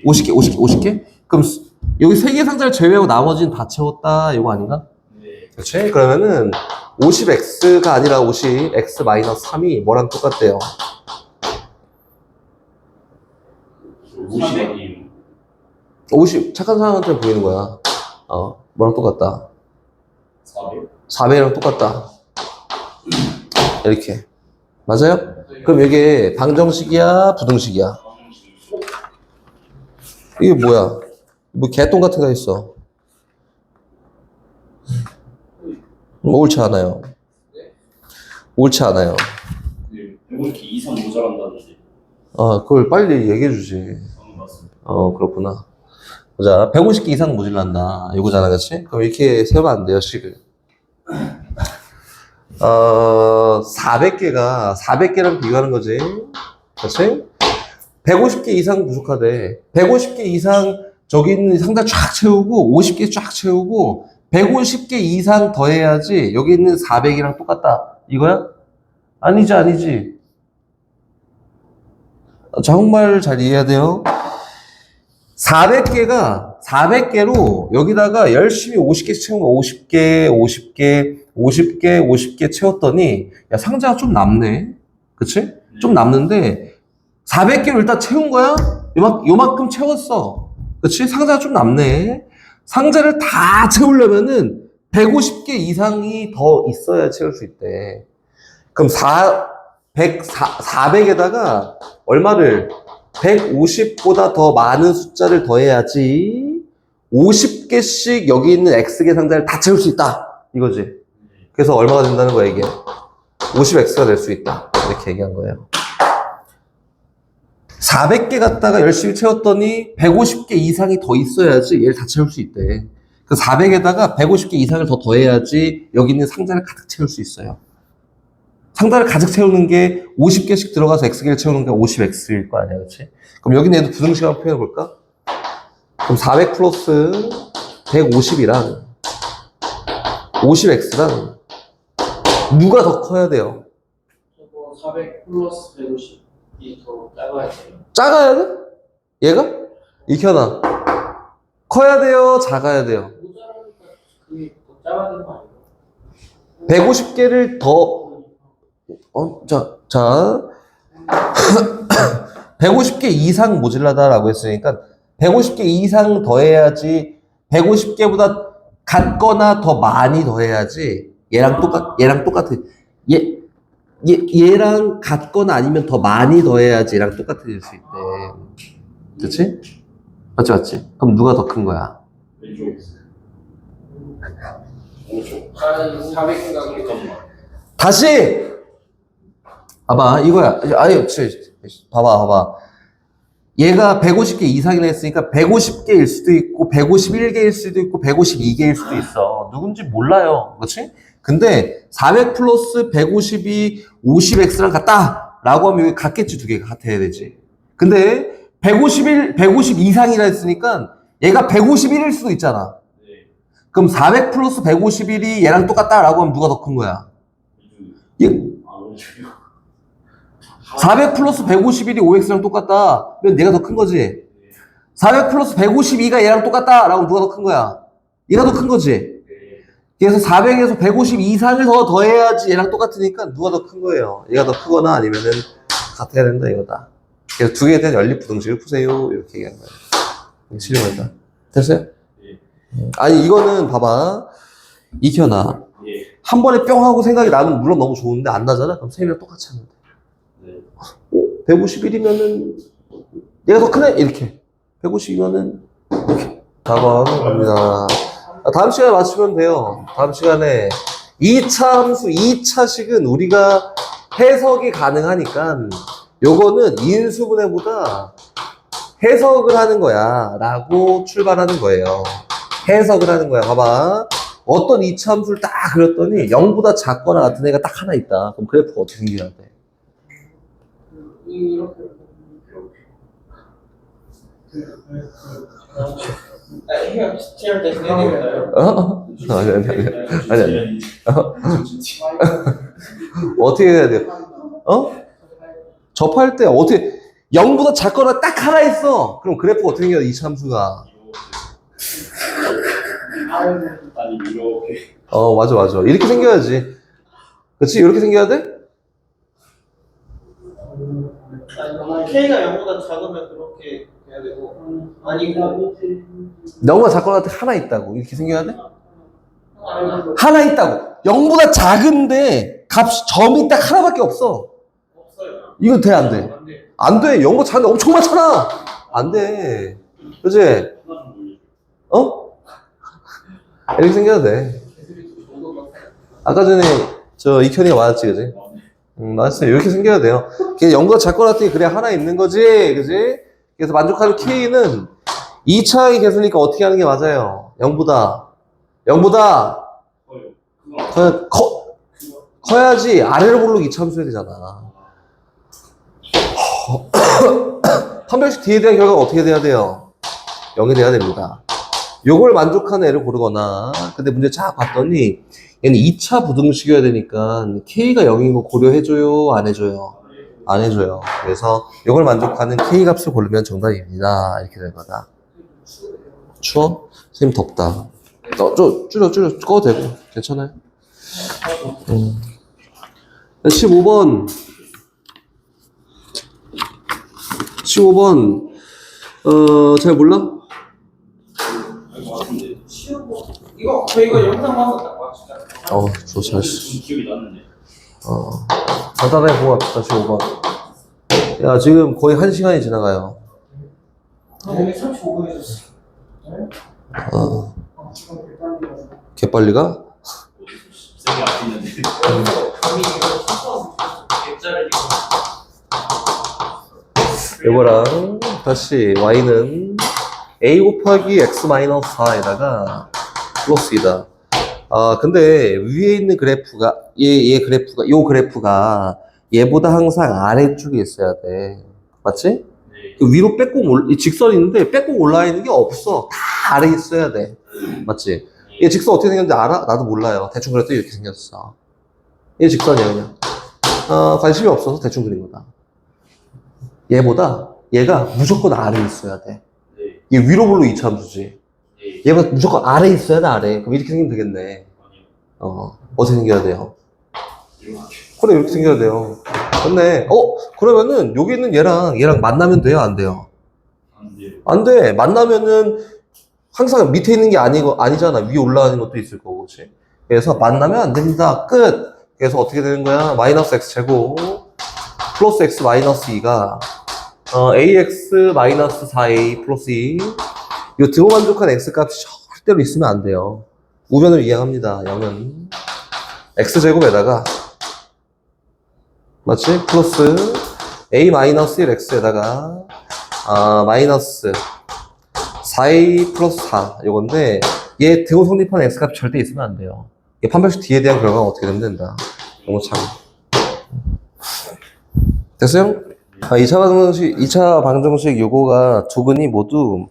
[SPEAKER 1] 50개? 그럼 여기 3개의 상자를 제외하고 나머지는 다 채웠다. 이거 아닌가? 그치? 그러면은 50x가 아니라 50x-3이 뭐랑 똑같대요? 50 착한 사람한테 보이는 거야. 뭐랑 똑같다? 400이랑 똑같다. 이렇게. 맞아요? 그럼 이게 방정식이야, 부등식이야? 이게 뭐야? 뭐 개똥 같은 거 있어. 옳지 않아요. 옳지 않아요.
[SPEAKER 3] 150개 이상 모자란다는데.
[SPEAKER 1] 그걸 빨리 얘기해 주지.
[SPEAKER 3] 맞습니다.
[SPEAKER 1] 그렇구나. 보자, 150개 이상 모질란다. 이거잖아, 그치? 그럼 이렇게 세우면 안 돼요, 식을. 400개랑 비교하는 거지. 그치? 150개 이상 부족하대. 150개 이상 저기 있는 상자 쫙 채우고, 50개 쫙 채우고, 150개 이상 더해야지 여기 있는 400이랑 똑같다. 이거야? 아니지. 자, 한국말 잘 이해해야 돼요. 400개로 여기다가 열심히 50개씩 채운 거 50개 채웠더니 야, 상자가 좀 남네. 그치? 좀 남는데 400개로 일단 채운 거야? 요만큼 채웠어. 그치? 상자가 좀 남네. 상자를 다 채우려면은 150개 이상이 더 있어야 채울 수 있대. 그럼 400에다가 얼마를 150보다 더 많은 숫자를 더해야지 50개씩 여기 있는 X개 상자를 다 채울 수 있다. 이거지. 그래서 얼마가 된다는 거야, 이게? 50x가 될 수 있다. 이렇게 얘기한 거예요. 400개 갖다가 열심히 채웠더니 150개 이상이 더 있어야지 얘를 다 채울 수 있대. 그 400에다가 150개 이상을 더 더해야지 여기 있는 상자를 가득 채울 수 있어요. 상자를 가득 채우는 게 50개씩 들어가서 x개를 채우는 게 50x일 거 아니야, 그렇지? 그럼 여기는 얘도 부등식 한번 표현해 볼까? 그럼 400 플러스 150이랑 50x랑 누가 더 커야 돼요?
[SPEAKER 2] 저거 400 플러스 150이 더 작아야 돼요.
[SPEAKER 1] 작아야 돼? 얘가? 익혀놔. 커야 돼요? 작아야 돼요?
[SPEAKER 2] 모자라니까 그게 더 작아야 되는 거 아니에요?
[SPEAKER 1] 150개를 더, 자, 150개 이상 모질라다라고 했으니까 150개 이상 더해야지 150개보다 같거나 더 많이 더해야지 얘랑 똑같아. 얘랑 같거나 아니면 더 많이 더해야지 얘랑 똑같아질 수 있대. 그치? 맞지? 그럼 누가 더 큰 거야?
[SPEAKER 3] 왼쪽. 오른쪽.
[SPEAKER 2] 400개가
[SPEAKER 3] 잠깐만.
[SPEAKER 1] 다시! 봐봐, 이거야. 아니, 봐봐. 얘가 150개 이상이나 했으니까 150개일 수도 있고 151개일 수도 있고 152개일 수도 있어. 누군지 몰라요. 그렇지? 근데 400 플러스 150이 50x랑 같다 라고 하면 여기 같겠지. 두 개가 같아야 되지. 근데 150 이상이라 했으니까 얘가 151일 수도 있잖아.
[SPEAKER 3] 네.
[SPEAKER 1] 그럼 400 플러스 151이 얘랑 똑같다 라고 하면 누가 더 큰 거야? 얘,
[SPEAKER 3] 오른쪽이요.
[SPEAKER 1] 400 플러스 151이 5x랑 똑같다. 그럼 얘가 더 큰 거지. 400 플러스 152가 얘랑 똑같다. 라고 누가 더 큰 거야? 얘가 더 큰 거지. 그래서 400에서 150 이상을 더 더해야지 얘랑 똑같으니까 누가 더 큰 거예요? 얘가 더 크거나 아니면은 같아야 된다 이거다. 그래서 두 개에 대한 연립부등식을 푸세요. 이렇게 얘기하는 거예요. 실용한다. 됐어요? 아니 이거는 봐봐. 익혀놔.
[SPEAKER 3] 예.
[SPEAKER 1] 한 번에 뿅 하고 생각이 나면 물론 너무 좋은데 안 나잖아? 그럼 세 명 똑같이 하면 돼.
[SPEAKER 3] 네.
[SPEAKER 1] 151이면은 얘가 더 크네? 이렇게 150이면은 이렇게 4번 갑니다. 다음 시간에 맞추면 돼요. 다음 시간에 2차 함수 2차식은 우리가 해석이 가능하니까 요거는 인수분해보다 해석을 하는 거야 라고 출발하는 거예요. 해석을 하는 거야. 봐봐. 어떤 2차 함수를 딱 그렸더니 0보다 작거나 같은 애가 딱 하나 있다. 그럼 그래프가 어떻게 생겨야 돼?
[SPEAKER 2] 이렇게 이거 TR 대신 해드릴까요?
[SPEAKER 1] 아니. 어떻게 해야 돼요? 접할 때 어떻게 0보다 작거나 딱 하나 있어. 그럼 그래프가 어떻게 생겨야 돼? 2차 함수가.
[SPEAKER 3] 아니 이렇게.
[SPEAKER 1] 맞아. 이렇게 생겨야지. 그렇지? 이렇게 생겨야 돼?
[SPEAKER 2] K가 0보다 작으면 그렇게 해야 되고 아니고
[SPEAKER 1] 0보다 작거나 하나 있다고. 이렇게 생겨야 돼? 하나 있다고. 0보다 작은데 점이 딱 하나밖에 없어.
[SPEAKER 2] 없어요.
[SPEAKER 1] 이거 돼, 안 돼?
[SPEAKER 2] 안 돼.
[SPEAKER 1] 안 돼. 0보다 작은데 엄청 많잖아. 안 돼. 그치? 이렇게 생겨야 돼. 아까 전에 이현이가 맞았지, 그지? 맞았어. 이렇게 생겨야 돼요. 0보다 작거나 같은 게 그래 하나 있는 거지, 그지? 그래서 만족하는 K는 2차의 개수니까 어떻게 하는 게 맞아요? 0보다 커야지 아래로 볼록 2차 함수 해야 되잖아. 판별식 D에 대한 결과가 어떻게 돼야 돼요? 0이 돼야 됩니다. 요걸 만족하는 애를 고르거나, 근데 문제 쫙 봤더니 얘는 2차 부등식이어야 되니까 K가 0인 거 고려해줘요? 안 해줘요? 안 해줘요. 그래서 요걸 만족하는 K 값을 고르면 정답입니다. 이렇게 될 거다. 추워? 선생님 덥다. 줄여 꺼도 되고 괜찮아요? 15번 잘 몰라?
[SPEAKER 2] 이거 저희가 영상 봐서 딱 맞추잖아요.
[SPEAKER 1] 좋지.
[SPEAKER 3] 기억이 났는데.
[SPEAKER 1] 간단하게 보고 갑시다. 15번. 야, 지금 거의 1시간이 지나가요.
[SPEAKER 2] 여기 35분이셨어.
[SPEAKER 1] 개빨리 가?
[SPEAKER 3] 되게 아끼는데.
[SPEAKER 2] 감이 이거 섞어서 X자를
[SPEAKER 1] 이거랑 다시 y는 a 곱하기 x 마이너스 4에다가 플러스 2다. 아, 근데 위에 있는 그래프가, 요 그래프가 얘보다 항상 아래쪽에 있어야 돼. 맞지?
[SPEAKER 3] 네.
[SPEAKER 1] 그 위로 이 직선인데 빼고 올라와 있는 게 없어. 다 아래에 있어야 돼. 맞지? 얘 직선 어떻게 생겼는지 알아? 나도 몰라요. 대충 그렸더니 이렇게 생겼어. 얘 직선이야, 그냥. 관심이 없어서 대충 그린 거다. 얘가 무조건 아래에 있어야 돼.
[SPEAKER 3] 네.
[SPEAKER 1] 얘 위로 볼로 이차함수지.
[SPEAKER 3] 네.
[SPEAKER 1] 얘가 무조건 아래에 있어야 돼, 아래. 그럼 이렇게 생기면 되겠네.
[SPEAKER 3] 아니요.
[SPEAKER 1] 어떻게 생겨야 돼요?
[SPEAKER 3] 이렇게.
[SPEAKER 1] 그래, 이렇게 생겨야 돼요. 맞네. 그러면은 여기 있는 얘랑 만나면 돼요, 안 돼요?
[SPEAKER 3] 안 돼요.
[SPEAKER 1] 안 돼. 만나면은 항상 밑에 있는 게 아니잖아. 위에 올라가는 것도 있을 거고, 그치? 그래서 만나면 안 됩니다. 끝! 그래서 어떻게 되는 거야? 마이너스 x제곱 플러스 x 마이너스 2가 ax 마이너스 4a 플러스 2. 이 등호만족한 x 값이 절대로 있으면 안 돼요. 우변을 이해합니다. 0은 x제곱에다가 맞지? 플러스 a 마이너스 1x에다가 마이너스 4a 플러스 4 요건데 얘 등호 성립하는 x값이 절대 있으면 안 돼요. 얘 판별식 뒤에 대한 결과가 어떻게 되면 된다. 너무 참. 됐어요? 2차 방정식 요거가 두 근이 모두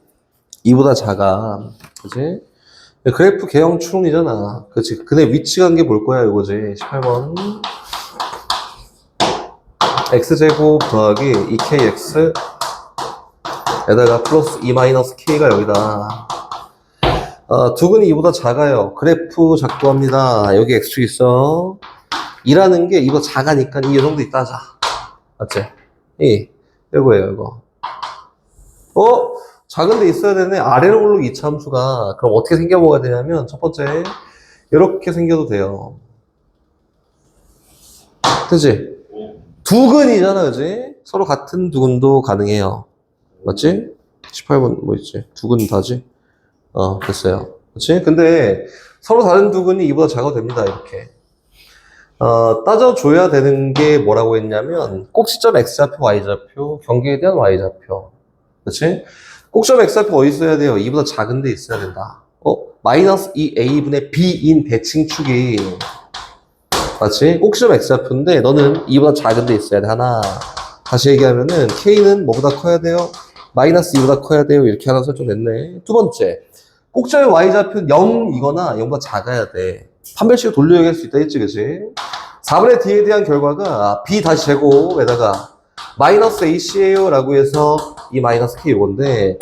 [SPEAKER 1] 2보다 작아. 그치? 그래프 개형 추론이잖아. 그치? 근데 위치 관계 볼 거야, 요거지. 18번. x제곱 더하기 2kx 에다가 플러스 2-k가 여기다. 두 근이 2보다 작아요. 그래프 작도합니다. 여기 x축 있어. 2라는 게 2보다 작으니까 이 정도 있다 하자. 맞지? 이거예요, 이거. 작은 데 있어야 되네. 아래로 올라 이차 함수가. 그럼 어떻게 생겨 먹어야 되냐면, 첫 번째, 이렇게 생겨도 돼요. 그치? 두 근이잖아, 그치? 서로 같은 두 근도 가능해요. 맞지? 18번 뭐 있지? 두 근 다지? 됐어요. 그치? 근데 서로 다른 두 근이 이보다 작아도 됩니다, 이렇게. 따져줘야 되는 게 뭐라고 했냐면, 꼭지점 x좌표, y좌표, 경계에 대한 y좌표. 그치? 꼭지점 x좌표 어디 있어야 돼요? 2보다 작은 데 있어야 된다. 마이너스 2a분의 b인 대칭축이 맞지? 꼭지점 x좌표인데 너는 2보다 작은 데 있어야 돼. 하나. 다시 얘기하면은 k는 뭐보다 커야 돼요? 마이너스 2보다 커야 돼요. 이렇게 하나 설정됐네. 두 번째. 꼭지점의 y좌표는 0이거나 0보다 작아야 돼. 판별식을 돌려 얘기할 수 있다 했지, 그치? 4분의 d에 대한 결과가 b 다시 제곱에다가 마이너스 ac예요 라고 해서 이 마이너스 k 요건데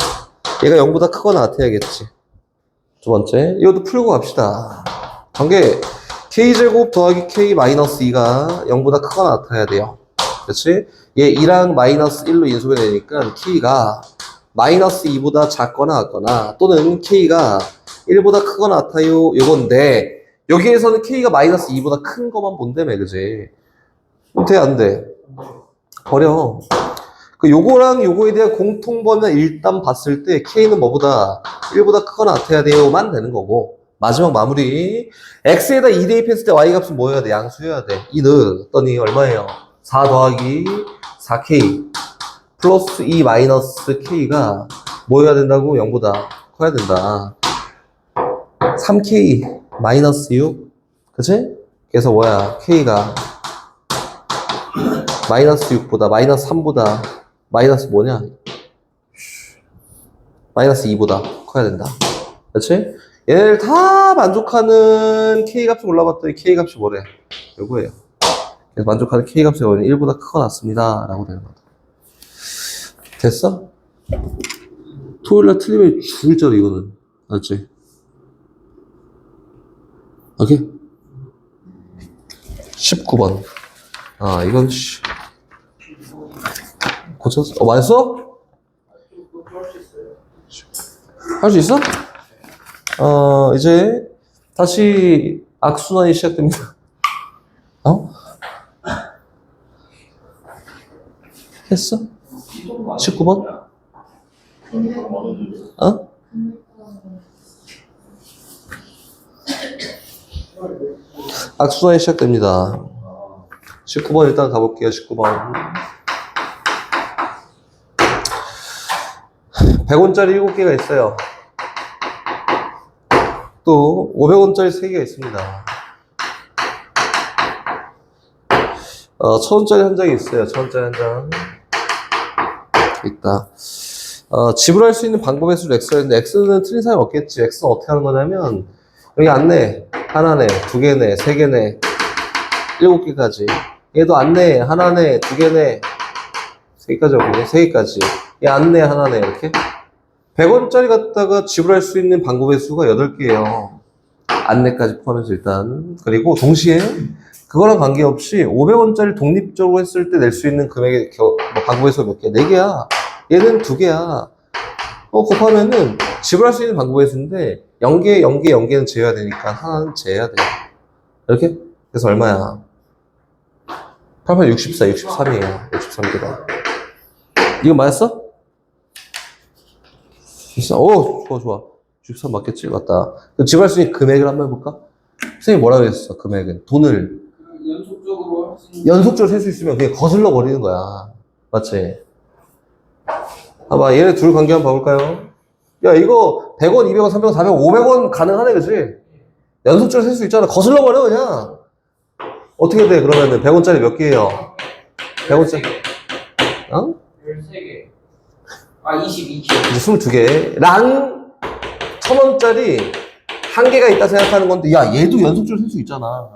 [SPEAKER 1] 얘가 0보다 크거나 같아야겠지. 두 번째. 이것도 풀고 갑시다. 관계 k제곱 더하기 k 마이너스 2가 0보다 크거나 같아야 돼요. 그렇지? 얘 2랑 마이너스 1로 인수가 되니까 k가 마이너스 2보다 작거나 같거나 또는 k가 1보다 크거나 같아요. 요건데 여기에서는 k가 마이너스 2보다 큰 것만 본다며, 그지? 돼, 안 돼? 버려. 요거랑 요거에 대한 공통번을 일단 봤을 때 k는 뭐보다 1보다 크거나 같아야 돼요만 되는 거고 마지막 마무리 x에다 2 대입했을 때 y 값은 뭐 해야 돼? 양수해야 돼. 이 넣었더니 얼마예요? 4 더하기 4k 플러스 2 마이너스 k가 뭐 해야 된다고? 0보다 커야 된다. 3k 마이너스 6 그치? 그래서 뭐야? k가 마이너스 6보다 마이너스 3보다 마이너스 뭐냐? 마이너스 2보다 커야 된다. 그치? 얘네를 다 만족하는 k값이 올라봤더니 k값이 뭐래? 요거예요. 그래서 만족하는 k값이 1보다 크거나 같습니다 라고 되는 거다. 됐어? 토요일날 틀리면 죽일자로 이거는. 알았지? 오케이? 19번. 이건 고쳤어? 맞았어? 할 수 있어? 이제 다시 악순환이 시작됩니다. 했어? 19번? 악순환이 시작됩니다. 19번 일단 가볼게요. 19번. 100원짜리 7개가 있어요. 또 500원짜리 3개가 있습니다. 1000원짜리 한 장이 있어요. 1000원짜리 한 장. 있다. 지불할 수 있는 방법의 수를 X가 있는데 X는 틀린 사람이 없겠지. X는 어떻게 하는 거냐면 여기 안내 하나네, 2개네, 3개네, 7개까지. 얘도 안내 하나네, 2개네, 3개까지 없네. 3개까지. 얘 안내 하나네 이렇게. 100원짜리 갖다가 지불할 수 있는 방법의 수가 8개예요. 안내까지 포함해서 일단. 그리고 동시에 그거랑 관계없이 500원짜리 독립적으로 했을 때 낼 수 있는 금액의 방법의 수가 몇 개야? 4개야. 얘는 2개야. 곱하면은 지불할 수 있는 방법의 수인데 0개, 0개, 0개는 제외해야 되니까 하나는 제외해야 돼. 이렇게? 그래서 얼마야? 88, 64, 63이에요. 63개다. 이거 맞았어? 64. 오, 좋아. 63 맞겠지? 맞다. 그럼 지불할 수 있는 금액을 한번 해볼까? 선생님이 뭐라고 했어? 금액은. 돈을.
[SPEAKER 2] 연속적으로 할 수 있는.
[SPEAKER 1] 연속적으로 셀 수 있으면 그냥 거슬러 버리는 거야. 맞지? 봐봐, 얘네 둘 관계 한번 봐볼까요? 야, 이거 100원, 200원, 300원, 400원, 500원 가능하네, 그치? 연속적으로 셀 수 있잖아. 거슬러 버려, 그냥. 어떻게 돼, 그러면은? 100원짜리 몇 개예요? 100원짜리. 어?
[SPEAKER 2] 13개. 아, 22개.
[SPEAKER 1] 이제 22개. 1000원짜리 한 개가 있다 생각하는 건데, 야, 얘도 연속적으로 셀 수 있잖아.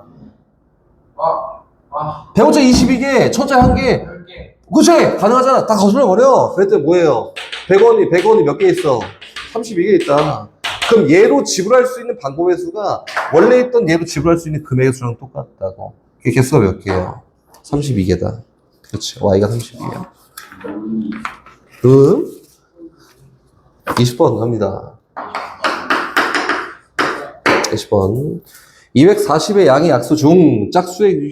[SPEAKER 1] 100원짜리 22개, 1000원짜리 한 개.
[SPEAKER 2] 10개.
[SPEAKER 1] 그치? 가능하잖아. 다 거슬러 버려. 그랬더니 뭐예요? 100원이 몇 개 있어? 32개 있다. 그럼 얘로 지불할 수 있는 방법의 수가 원래 있던 얘로 지불할 수 있는 금액의 수랑 똑같다고. 그 개수가 몇 개예요? 32개다. 그렇지. Y가 32개야. 20번 갑니다. 20번. 240의 양의 약수 중 짝수의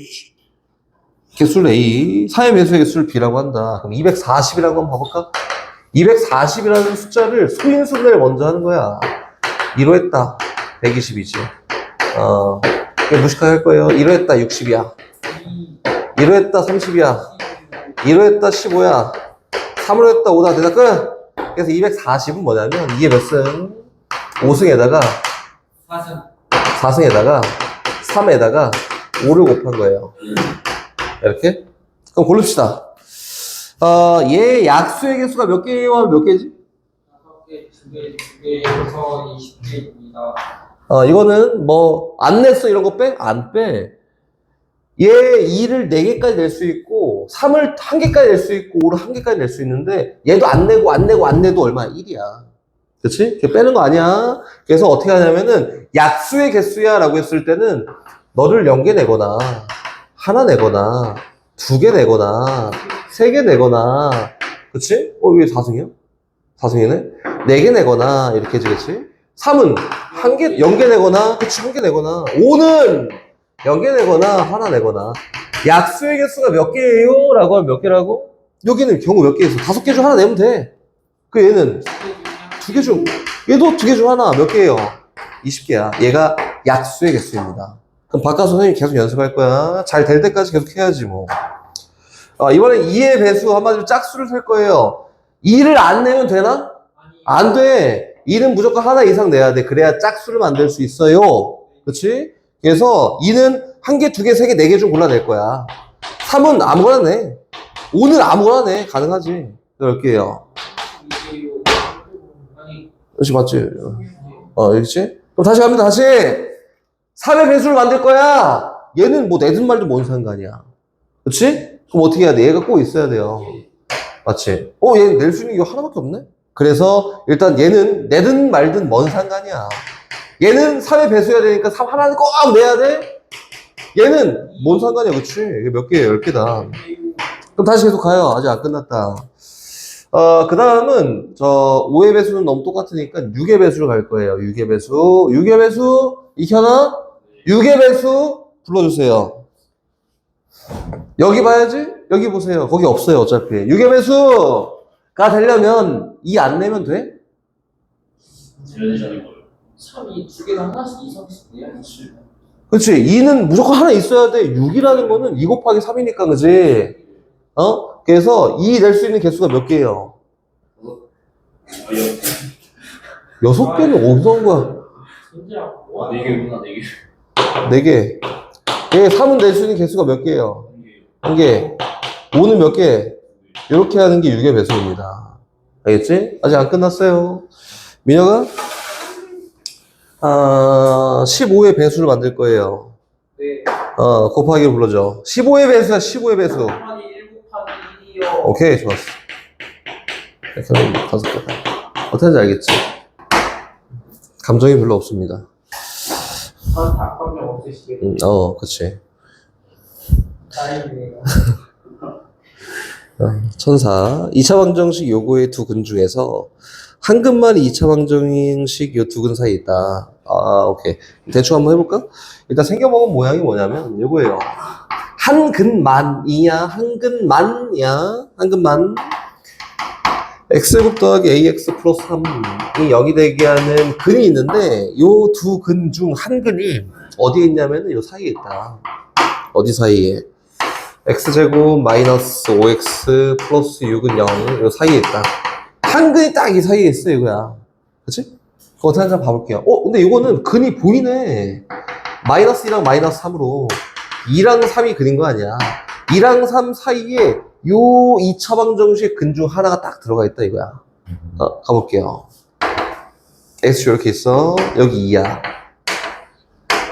[SPEAKER 1] 개수를 A, 사의 매수의 개수를 B라고 한다. 그럼 240이라고 한번 봐볼까? 240이라는 숫자를 소인수분해를 먼저 하는 거야. 2로 했다. 120이지. 이거 무식하게 할 거예요. 2로 했다. 60이야. 2로 했다. 30이야. 2로 했다. 15야. 3으로 했다. 5다. 대다 끝. 그래서 240은 뭐냐면 이게 몇 승? 5승에다가 4승에다가 3에다가 5를 곱한 거예요. 이렇게? 그럼 고릅시다. 얘 약수의 개수가 몇 개예요? 하면 몇 개지?
[SPEAKER 2] 5개, 2개, 2개에서 20개입니다.
[SPEAKER 1] 이거는 뭐 안 냈어 이런 거 빼? 안 빼. 얘 2를 4개까지 낼 수 있고 3을 1개까지 낼 수 있고 5를 1개까지 낼 수 있는데 얘도 안 내도 얼마야? 1이야. 그치? 빼는 거 아니야. 그래서 어떻게 하냐면은 약수의 개수야 라고 했을 때는 너를 0개 내거나 하나 내거나 2개 내거나 3개 내거나 그치? 왜 4승이야? 4승이네? 4개 내거나 이렇게 해주겠지? 3은 0개 내거나 그치 1개 내거나 5는 0개 내거나 하나 내거나 약수의 개수가 몇 개예요? 라고 하면 몇 개라고? 여기는 경우 몇 개 있어? 5개 중 하나 내면 돼. 그 얘는 2개 중 얘도 2개 중 하나 몇 개예요? 20개야. 얘가 약수의 개수입니다. 그럼 바꿔서 선생님이 계속 연습할 거야. 잘 될 때까지 계속 해야지 뭐. 이번엔 2의 배수 한마디로 짝수를 셀 거예요. 2를 안 내면 되나? 안 돼. 2는 무조건 하나 이상 내야 돼. 그래야 짝수를 만들 수 있어요. 그렇지? 그래서 2는 1개, 2개, 3개, 4개 중 골라낼 거야. 3은 아무거나 내. 5는 아무거나 내. 가능하지. 10개예요. 그렇지, 맞지? 그렇지? 그럼 다시 갑니다. 다시. 3의 배수를 만들 거야. 얘는 뭐 내든 말든 뭔 상관이야. 그렇지? 그럼 어떻게 해야 돼? 얘가 꼭 있어야 돼요. 맞지? 얘 낼 수 있는 게 하나밖에 없네? 그래서 일단 얘는 내든 말든 뭔 상관이야. 얘는 3의 배수해야 되니까 3 하나는 꼭 내야 돼? 얘는 뭔 상관이야, 그치? 이게 몇 개예요? 10개다. 그럼 다시 계속 가요. 아직 안 끝났다. 그 다음은 5의 배수는 너무 똑같으니까 6의 배수로 갈 거예요. 6의 배수. 6의 배수 익혀놔? 6의 배수 불러주세요. 여기 봐야지? 여기 보세요. 거기 없어요, 어차피. 6의 배수가 되려면 2 안 내면 돼?
[SPEAKER 3] 제한이 거예요.
[SPEAKER 2] 3이 2개가 하나씩 이상씩 내야지.
[SPEAKER 1] 그치? 2는 무조건 하나 있어야 돼. 6이라는 거는 2 곱하기 3이니까, 그지? 그래서 2 낼 수 있는 개수가 몇 개예요? 6개는 어디서 온 거야?
[SPEAKER 2] 진짜
[SPEAKER 3] 네 개구나, 네 개.
[SPEAKER 1] 4개. 3은 낼 수 있는 개수가 몇 개예요? 1개. 5는 몇 개? 이렇게 하는 게 6의 배수입니다. 알겠지? 아직 안 끝났어요. 민혁아? 15의 배수를 만들 거예요.
[SPEAKER 2] 네.
[SPEAKER 1] 곱하기를 불러줘. 15의 배수야, 15의 배수.
[SPEAKER 2] 곱하기 1 곱하기 1이요.
[SPEAKER 1] 오케이, 좋았어. 이렇게 하면 5개다. 어떻게 하는지 알겠지? 감정이 별로 없습니다.
[SPEAKER 2] 저한테 악감정 없으시겠네요.
[SPEAKER 1] 그치.
[SPEAKER 2] 다행이네요.
[SPEAKER 1] 천사. 2차 방정식 요거의 두 근 중에서 한 근만이 2차 방정식 요 두 근 사이에 있다. 오케이. 대충 한번 해볼까? 일단 생겨먹은 모양이 뭐냐면 요거예요. 한 근만이냐, 한 근만이야, 한 근만. x제곱 더하기 ax 플러스 3이 0이 되게 하는 근이 있는데 요 두 근 중 한 근이 어디에 있냐면 요 사이에 있다. 어디 사이에? x제곱 마이너스 5x 플러스 6은 0, 요 사이에 있다. 한 근이 딱 이 사이에 있어, 이거야. 그치? 그거 어떻게 하는지 한번 봐볼게요. 근데 이거는 근이 보이네. 마이너스 2랑 마이너스 3으로 2랑 3이 근인 거 아니야. 2랑 3 사이에 요 2차 방정식 근 중 하나가 딱 들어가 있다, 이거야. 가볼게요. x 이렇게 있어. 여기 2야.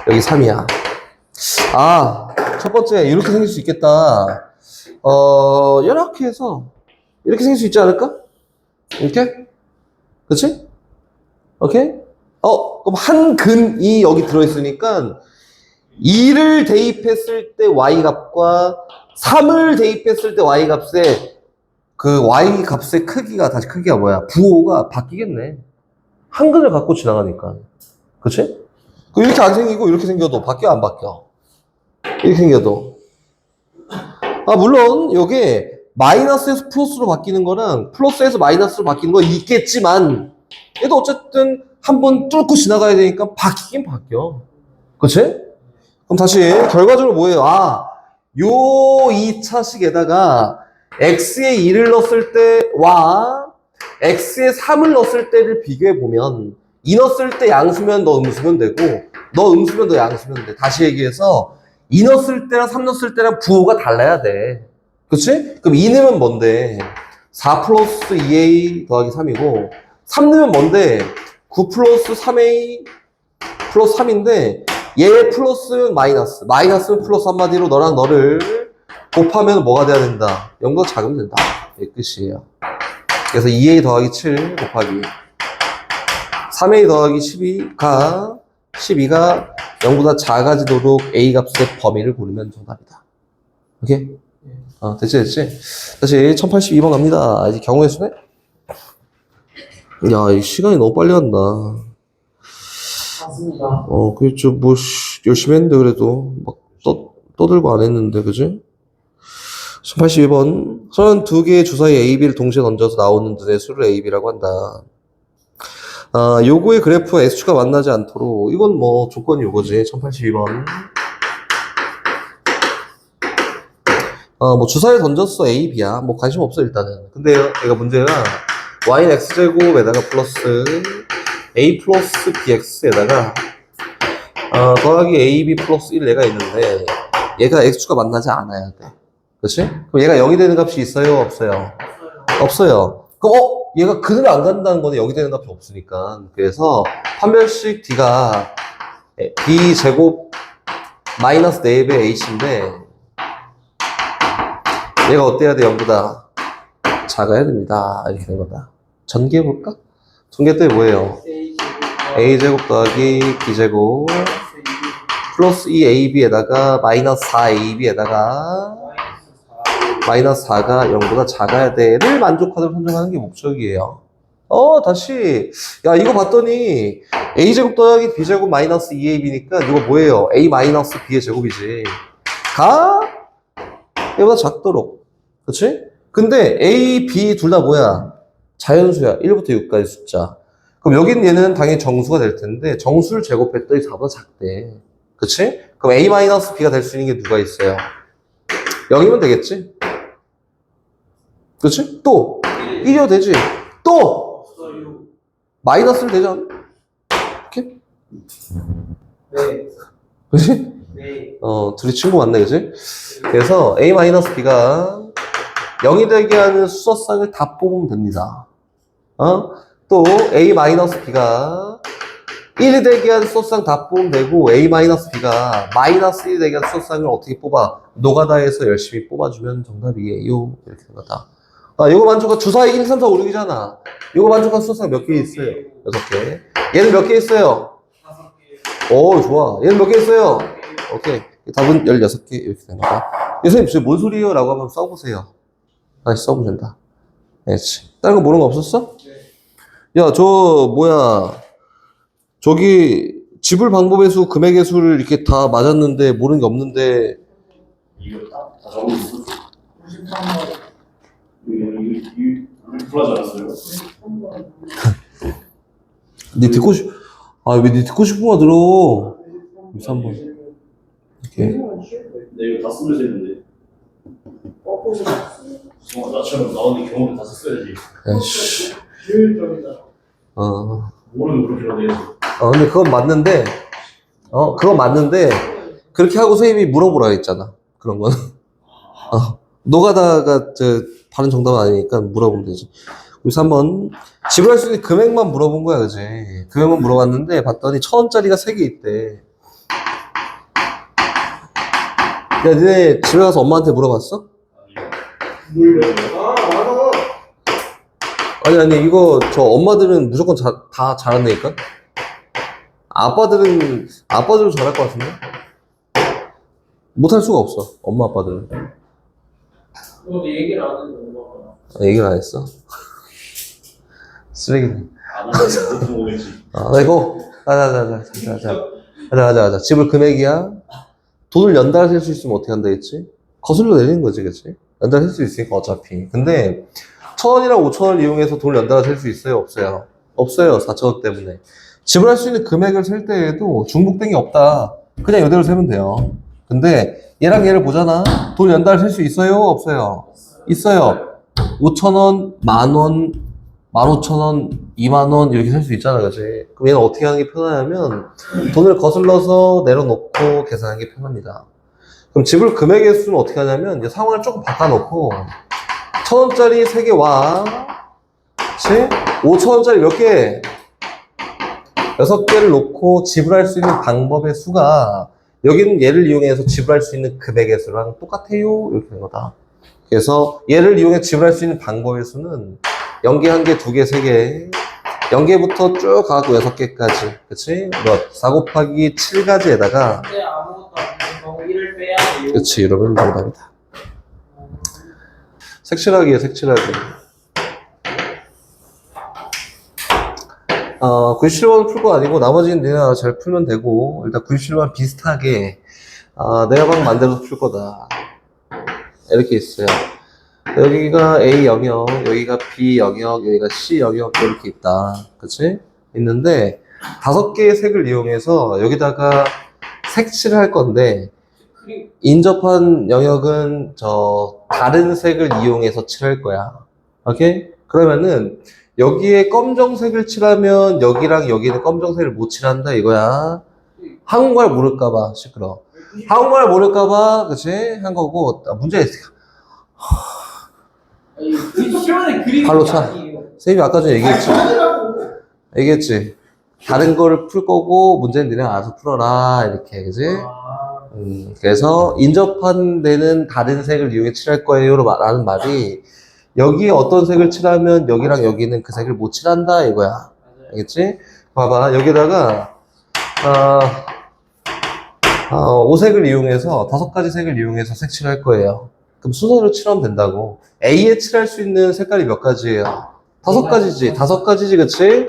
[SPEAKER 1] 여기 3이야. 첫 번째, 이렇게 생길 수 있겠다. 이렇게 해서, 이렇게 생길 수 있지 않을까? 이렇게? 그치? 오케이? 그럼 한 근이 여기 들어있으니까, 2를 대입했을 때 y값과 3을 대입했을 때 y값의 그 y값의 크기가, 다시 크기가 뭐야? 부호가 바뀌겠네. 한 근을 갖고 지나가니까. 그치? 이렇게 안 생기고, 이렇게 생겨도 바뀌어, 안 바뀌어? 이렇게 생겨도. 물론, 요게 마이너스에서 플러스로 바뀌는 거랑 플러스에서 마이너스로 바뀌는 거 있겠지만, 얘도 어쨌든 한번 뚫고 지나가야 되니까 바뀌긴 바뀌어. 그치? 그럼 다시, 결과적으로 뭐예요? 요 2차식에다가 x에 2를 넣었을 때와 x에 3을 넣었을 때를 비교해보면, 2 넣었을 때 양수면 너 음수면 되고, 너 음수면 너 양수면 돼. 다시 얘기해서, 2 넣었을 때랑 3 넣었을 때랑 부호가 달라야 돼. 그치? 그럼 2 넣으면 뭔데? 4 플러스 2a 더하기 3이고, 3 넣으면 뭔데? 9 플러스 3a 플러스 3인데, 얘 플러스는 마이너스. 마이너스는 플러스 한마디로 너랑 너를 곱하면 뭐가 돼야 된다? 0보다 작으면 된다. 이게 끝이에요. 그래서 2a 더하기 7 곱하기 3a 더하기 12가 0보다 작아지도록 a 값의 범위를 고르면 정답이다. 오케이? 됐지? 다시 1082번 갑니다. 이제 경우의 수네? 야, 이 시간이 너무 빨리 간다.
[SPEAKER 2] 맞습니다.
[SPEAKER 1] 그게 좀, 열심히 했는데, 그래도. 막, 떠들고 안 했는데, 그지? 1082번. 32개의 주사위 A, B를 동시에 던져서 나오는 눈의 수를 A, B라고 한다. 요거의 그래프와 X축가 만나지 않도록, 이건 뭐, 조건이 요거지. 1082번. 주사위 던졌어. A, B야. 뭐, 관심 없어, 일단은. 근데, 얘가 문제가, Y는 X제곱에다가 플러스, A 플러스 BX에다가, 더하기 AB 플러스 1 얘가 있는데, 얘가 X축가 만나지 않아야 돼. 그치? 그럼 얘가 0이 되는 값이 있어요? 없어요? 없어요. 그럼, 얘가 근을 안 간다는 거는 0이 되는 값이 없으니까. 그래서, 판별식 D가 B제곱 마이너스 4배 H인데, 얘가 어때야 돼? 0보다 작아야 됩니다. 이렇게 되는 거다. 전개해볼까? 전개 때 뭐예요? A제곱 더하기 B제곱 플러스 2AB에다가 마이너스 4AB에다가 마이너스 4가 0보다 작아야 돼를 만족하도록 선정하는 게 목적이에요. 다시. 야, 이거 봤더니 A제곱 더하기 B제곱 마이너스 2AB니까 이거 뭐예요? A 마이너스 B의 제곱이지. 얘보다 작도록. 그치? 근데 A, B 둘 다 뭐야? 자연수야. 1부터 6까지 숫자. 그럼 여긴 얘는 당연히 정수가 될 텐데 정수를 제곱했더니 4보다 작대. 그치? 그럼 A-B가 될 수 있는 게 누가 있어요? 0이면 되겠지? 그렇지? 또 1이어도 되지. 또
[SPEAKER 2] 없어요.
[SPEAKER 1] 마이너스를 되지 않아? 이렇게?
[SPEAKER 2] 네.
[SPEAKER 1] 그렇지?
[SPEAKER 2] 네.
[SPEAKER 1] 둘이 친구 맞네, 그치? 그래서 A-B가 0이 되게 하는 수서쌍을 다 뽑으면 됩니다. 또 A-B가 1이 되게 하는 수서쌍 다 뽑으면 되고 A-B가 마이너스 1이 되게 하는 수서쌍을 어떻게 뽑아? 노가다에서 열심히 뽑아주면 정답이에요. 이렇게 된 거다. 이거 만족한 주사위 1, 3, 4, 5, 6이잖아. 이거 만족한 수서쌍 몇 개 있어요? 6개. 얘는 몇 개 있어요?
[SPEAKER 2] 5개.
[SPEAKER 1] 오, 좋아. 얘는 몇 개 있어요? 오케이. 답은 16개 이렇게 되는 거야. 선생님, 지금 뭔 소리예요? 라고 한번 써보세요. 다시 써보면 된다. 그렇지. 다른 거 모르는 거 없었어?
[SPEAKER 2] 네.
[SPEAKER 1] 야, 저기, 지불 방법의 수, 금액의 수를 이렇게 다 맞았는데, 모르는 게 없는데,
[SPEAKER 3] 이거 다 적어 있어.
[SPEAKER 2] 93번.
[SPEAKER 3] 이거 불하지 않았어요?
[SPEAKER 1] 왜 듣고 싶은 거 들어? 3번. 이렇게.
[SPEAKER 3] 네, 이거 다 쓰면서 했는데. 나처럼 나오는 경험을 다 썼어야지.
[SPEAKER 1] 에이씨.
[SPEAKER 2] 효율적이다.
[SPEAKER 3] 모르는 그렇게 해서.
[SPEAKER 1] 근데 그건 맞는데, 그렇게 하고 선생님이 물어보라 했잖아. 그런 거는. 노가다가 바른 정답은 아니니까 물어보면 되지. 그래서 한번 지불할 수 있는 금액만 물어본 거야, 그지? 금액만 물어봤는데 봤더니 1,000원짜리가 3개 있대. 야, 니네 집에 가서 엄마한테 물어봤어?
[SPEAKER 2] 맞아.
[SPEAKER 1] 아니, 이거 저 엄마들은 무조건 다 잘한다니까? 아빠들은 잘할 것 같은데? 못할 수가 없어, 엄마, 아빠들은.
[SPEAKER 2] 그것도 얘기를 안 해도 엄마가.
[SPEAKER 1] 얘기를 안 했어? 쓰레기네.
[SPEAKER 3] 안 하면 보통 오겠지.
[SPEAKER 1] 이거, 가자. 지불 금액이야. 돈을 연달아 셀 수 있으면 어떻게 한다 했지? 거슬러 내리는 거지, 그치? 연달아 셀 수 있으니까 어차피. 근데, 1,000원이랑 5,000원을 이용해서 돈을 연달아 셀 수 있어요? 없어요? 없어요, 4,000원 때문에. 지불할 수 있는 금액을 셀 때에도 중복된 게 없다. 그냥 이대로 세면 돼요. 근데, 얘랑 얘를 보잖아. 돈 연달아 셀 수 있어요? 없어요? 있어요. 5,000원, 만원, 15,000원, 2만원 이렇게 셀 수 있잖아, 그치? 그럼 얘는 어떻게 하는 게 편하냐면 돈을 거슬러서 내려놓고 계산하는 게 편합니다. 그럼 지불 금액의 수는 어떻게 하냐면 이제 상황을 조금 바꿔놓고 1,000원짜리 3개 와. 그치? 5,000원짜리 몇 개? 6개를 놓고 지불할 수 있는 방법의 수가 여기는 얘를 이용해서 지불할 수 있는 금액의 수랑 똑같아요. 이렇게 된 거다. 그래서 얘를 이용해 지불할 수 있는 방법의 수는 0개, 1개, 2개, 3개 0개부터 쭉 가고 6개까지 그치? 4 곱하기 7가지에다가
[SPEAKER 2] 근데 아무것도 안 되고 1을 빼야 돼요.
[SPEAKER 1] 그치 이러면 정답이다. 색칠하기에 색칠하기 97번 풀 거 아니고 나머지는 내가 잘 풀면 되고 일단 97번 비슷하게 내가 방 만들어서 풀 거다 이렇게 있어요. 여기가 A 영역, 여기가 B 영역, 여기가 C 영역 이렇게 있다. 그치? 있는데 5개의 색을 이용해서 여기다가 색칠을 할 건데 인접한 영역은 다른 색을 이용해서 칠할 거야. 오케이? 그러면은 여기에 검정색을 칠하면 여기랑 여기는 검정색을 못 칠한다 이거야. 한국말 모를까봐 시끄러. 한국말 모를까봐 그치? 한 거고 문제
[SPEAKER 2] 시원해 그림이
[SPEAKER 1] 발로 차.
[SPEAKER 2] 아니에요.
[SPEAKER 1] 선생님이 아까 전에 얘기했지. 다른 거를 풀 거고 문제는 니네 알아서 풀어라 이렇게 그지? 그래서 인접한 데는 다른 색을 이용해 칠할 거예요 라는 말이 여기에 어떤 색을 칠하면 여기랑 여기는 그 색을 못 칠한다 이거야. 알겠지? 봐봐 여기다가 5색을 이용해서 5가지 색을 이용해서 색칠할 거예요. 그럼 순서를 칠하면 된다고. A에 칠할 수 있는 색깔이 몇 가지예요? 5가지지. 5가지지, 그치?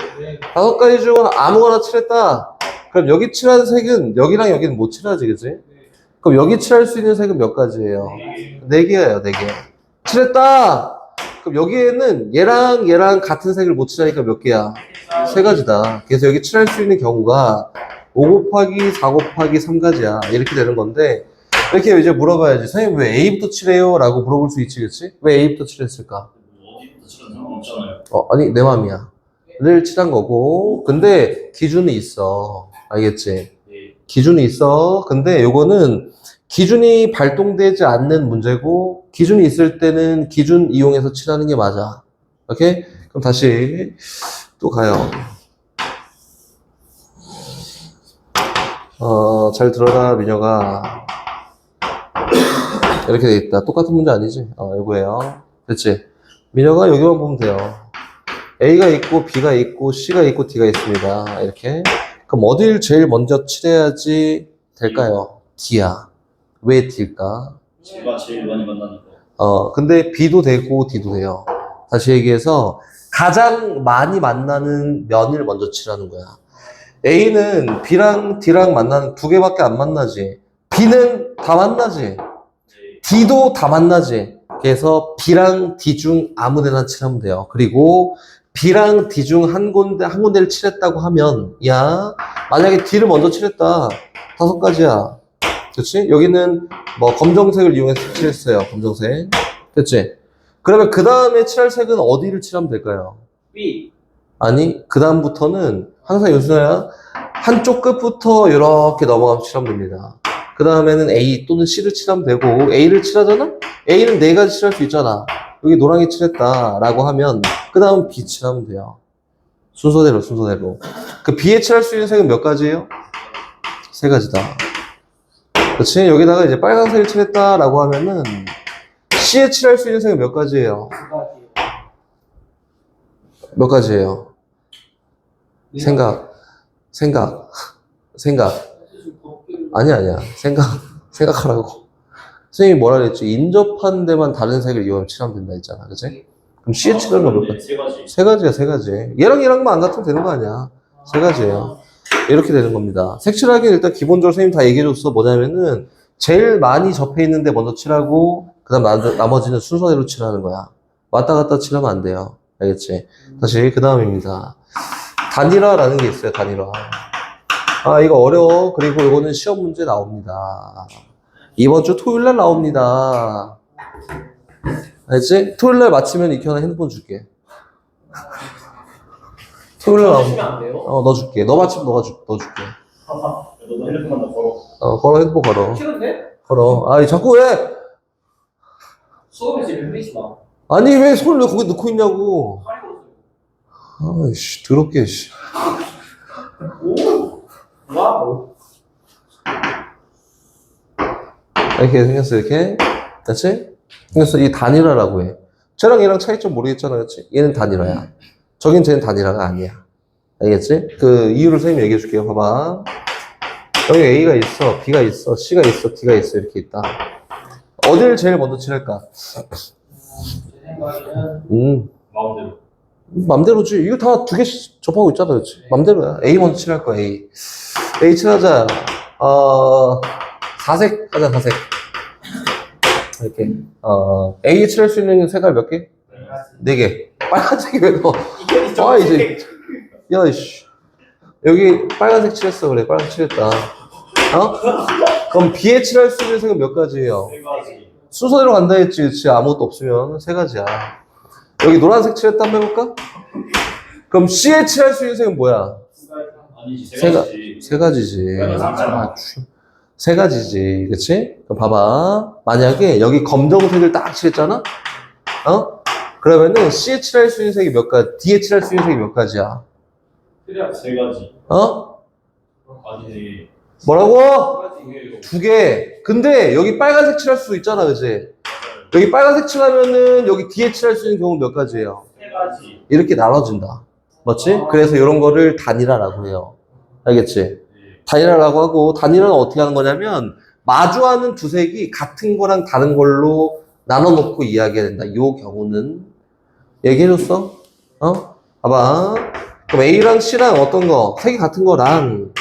[SPEAKER 1] 5가지 중 아무거나 칠했다. 그럼 여기 칠한 색은 여기랑 여기는 못 칠하지, 그치? 그럼 여기 칠할 수 있는 색은 몇 가지예요? 4개예요, 4개. 칠했다! 그럼 여기에는 얘랑 같은 색을 못 칠하니까 몇 개야? 3가지다. 그래서 여기 칠할 수 있는 경우가 5 곱하기 4 곱하기 3가지야. 이렇게 되는 건데, 이렇게 이제 물어봐야지. 선생님 왜 A부터 칠해요? 라고 물어볼 수 있지, 그치? 왜 A부터 칠했을까?
[SPEAKER 3] 어디부터 치면 상관없잖아요.
[SPEAKER 1] 아니, 내 맘이야. 를 칠한 거고, 근데 기준이 있어. 알겠지?
[SPEAKER 3] 네.
[SPEAKER 1] 기준이 있어. 근데 요거는 기준이 발동되지 않는 문제고, 기준이 있을 때는 기준 이용해서 칠하는 게 맞아. 오케이? 그럼 다시 또 가요. 잘 들어라, 민혁아. 이렇게 돼 있다. 똑같은 문제 아니지? 요거예요. 됐지? 민혁아, 여기만 보면 돼요. A가 있고, B가 있고, C가 있고, D가 있습니다. 이렇게. 그럼 어딜 제일 먼저 칠해야지 될까요? D야. 왜 D일까?
[SPEAKER 3] 제가 제일 많이 만나니까.
[SPEAKER 1] 근데 B도 되고, D도 돼요. 다시 얘기해서, 가장 많이 만나는 면을 먼저 칠하는 거야. A는 B랑 D랑 만나는 두 개밖에 안 만나지. B는 다 만나지.
[SPEAKER 3] 네.
[SPEAKER 1] D도 다 만나지. 그래서 B랑 D 중 아무 데나 칠하면 돼요. 그리고 B랑 D 중 한 군데를 칠했다고 하면, 야, 만약에 D를 먼저 칠했다. 5가지야. 그치? 여기는 뭐 검정색을 이용해서 칠했어요. 검정색. 됐지? 그러면 그 다음에 칠할 색은 어디를 칠하면 될까요?
[SPEAKER 2] B.
[SPEAKER 1] 아니, 그 다음부터는 항상 요즘야 한쪽 끝부터 이렇게 넘어가면 칠하면 됩니다. 그 다음에는 A 또는 C를 칠하면 되고, A를 칠하잖아? A는 4가지 칠할 수 있잖아. 여기 노랑이 칠했다 라고 하면 그 다음 B 칠하면 돼요. 순서대로. 그 B에 칠할 수 있는 색은 몇 가지예요? 3가지다. 그렇지? 여기다가 이제 빨간색을 칠했다 라고 하면은 C에 칠할 수 있는 색은 몇 가지예요?
[SPEAKER 2] 2가지.
[SPEAKER 1] 몇 가지예요? 생각. 아니야. 생각하라고. 선생님이 뭐라 그랬지? 인접한 데만 다른 색을 이용하면 칠하면 된다 했잖아. 그치? 그럼 C에 칠하는 거 몇 가지?
[SPEAKER 3] 3가지.
[SPEAKER 1] 3가지야, 3가지. 얘랑만 안 같으면 되는 거 아니야. 3가지예요. 이렇게 되는 겁니다. 색칠하기는 일단 기본적으로 선생님 다 얘기해줬어. 뭐냐면은, 제일 많이 접해 있는데 먼저 칠하고, 그 다음 나머지는 순서대로 칠하는 거야. 왔다 갔다 칠하면 안 돼요. 알겠지? 다시 그 다음입니다. 단일화라는 게 있어요, 단일화. 이거 어려워. 그리고 이거는 시험 문제 나옵니다. 이번 주 토요일 날 나옵니다. 알지? 토요일 날 마치면 이현아 핸드폰 줄게. 토요일 날
[SPEAKER 2] 주시면 안 돼요?
[SPEAKER 1] 너 줄게. 너 마치면 너 줄게.
[SPEAKER 3] 너도 핸드폰 하나 걸어.
[SPEAKER 1] 걸어, 핸드폰 걸어.
[SPEAKER 2] 싫은데?
[SPEAKER 1] 걸어. 자꾸 왜?
[SPEAKER 2] 수업에 지금 밀리지 마.
[SPEAKER 1] 아니, 왜 손을 왜 거기 넣고 있냐고.
[SPEAKER 2] 빨리
[SPEAKER 1] 아이씨, 더럽게, 씨.
[SPEAKER 2] 오! 와우.
[SPEAKER 1] 이렇게 생겼어, 이렇게. 그치? 그래서 이 단일화라고 해. 쟤랑 얘랑 차이점 모르겠잖아, 그치? 얘는 단일화야. 쟤는 단일화가 아니야. 알겠지? 그 이유를 선생님이 얘기해 줄게요. 봐봐. 여기 A가 있어, B가 있어, C가 있어, D가 있어. 이렇게 있다. 어디를 제일 먼저 칠할까?
[SPEAKER 2] 제 생각에는
[SPEAKER 3] 마음대로.
[SPEAKER 1] 맘대로지. 이거 다 2개씩 접하고 있잖아, 그치? 맘대로야. A 먼저 칠할 거야, A. A 칠하자. 4색 하자, 4색. 이렇게. A 칠할 수 있는 색깔 몇 개? 4개. 빨간색이 왜 넣어? 이제. 야, 이씨. 여기 빨간색 칠했어, 그래. 빨간색 칠했다. 그럼 B에 칠할 수 있는 색은 몇 가지예요?
[SPEAKER 3] 3가지.
[SPEAKER 1] 순서대로 간다 했지, 그치? 아무것도 없으면 3가지야. 여기 노란색 칠했다 한번 해볼까? 그럼 C에 칠할 수 있는 색은 뭐야?
[SPEAKER 3] 아니지,
[SPEAKER 1] 3가지지. 3가지지, 그치? 그럼 봐봐. 만약에 여기 검정색을 딱 칠했잖아? 그러면은 C에 칠할 수 있는 색이 몇 가지, D에 칠할 수 있는 색이 몇 가지야?
[SPEAKER 3] 3가지. 아니지.
[SPEAKER 1] 뭐라고?
[SPEAKER 3] 2개요.
[SPEAKER 1] 2개. 근데 여기 빨간색 칠할 수 있잖아, 그치? 여기 빨간색 칠하면은 여기 D에 칠할 수 있는 경우는 몇 가지예요?
[SPEAKER 3] 3가지.
[SPEAKER 1] 이렇게 나눠진다. 맞지? 그래서 이런 거를 단일화라고 해요. 알겠지? 단일화라고 하고, 단일화는 어떻게 하는 거냐면, 마주하는 두 색이 같은 거랑 다른 걸로 나눠놓고 이야기해야 된다. 이 경우는. 얘기해줬어? 봐봐. 그럼 A랑 C랑 어떤 거? 색이 같은 거랑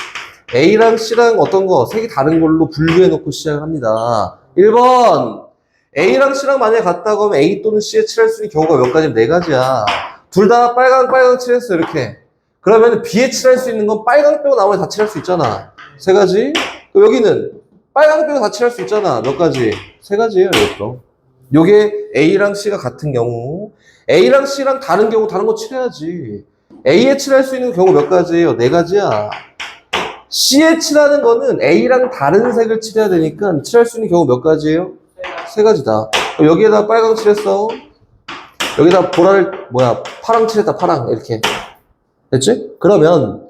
[SPEAKER 1] A랑 C랑 어떤 거? 색이 다른 걸로 분류해놓고 시작을 합니다. 1번. A랑 C랑 만약에 같다고 하면 A 또는 C에 칠할 수 있는 경우가 몇 가지면 4가지야. 둘 다 빨강 칠했어, 이렇게. 그러면 B에 칠할 수 있는 건 빨강 빼고 나머지 다 칠할 수 있잖아. 세 가지. 그럼 여기는 빨강 빼고 다 칠할 수 있잖아. 몇 가지? 세 가지예요, 이것도. 요게 A랑 C가 같은 경우, A랑 C랑 다른 경우 다른 거 칠해야지. A에 칠할 수 있는 경우 몇 가지예요? 네 가지야. C에 칠하는 거는 A랑 다른 색을 칠해야 되니까 칠할 수 있는 경우 몇 가지예요? 세 가지다. 그럼 여기에다 빨강 칠했어. 여기다 파랑 칠했다, 파랑. 이렇게. 됐지? 그러면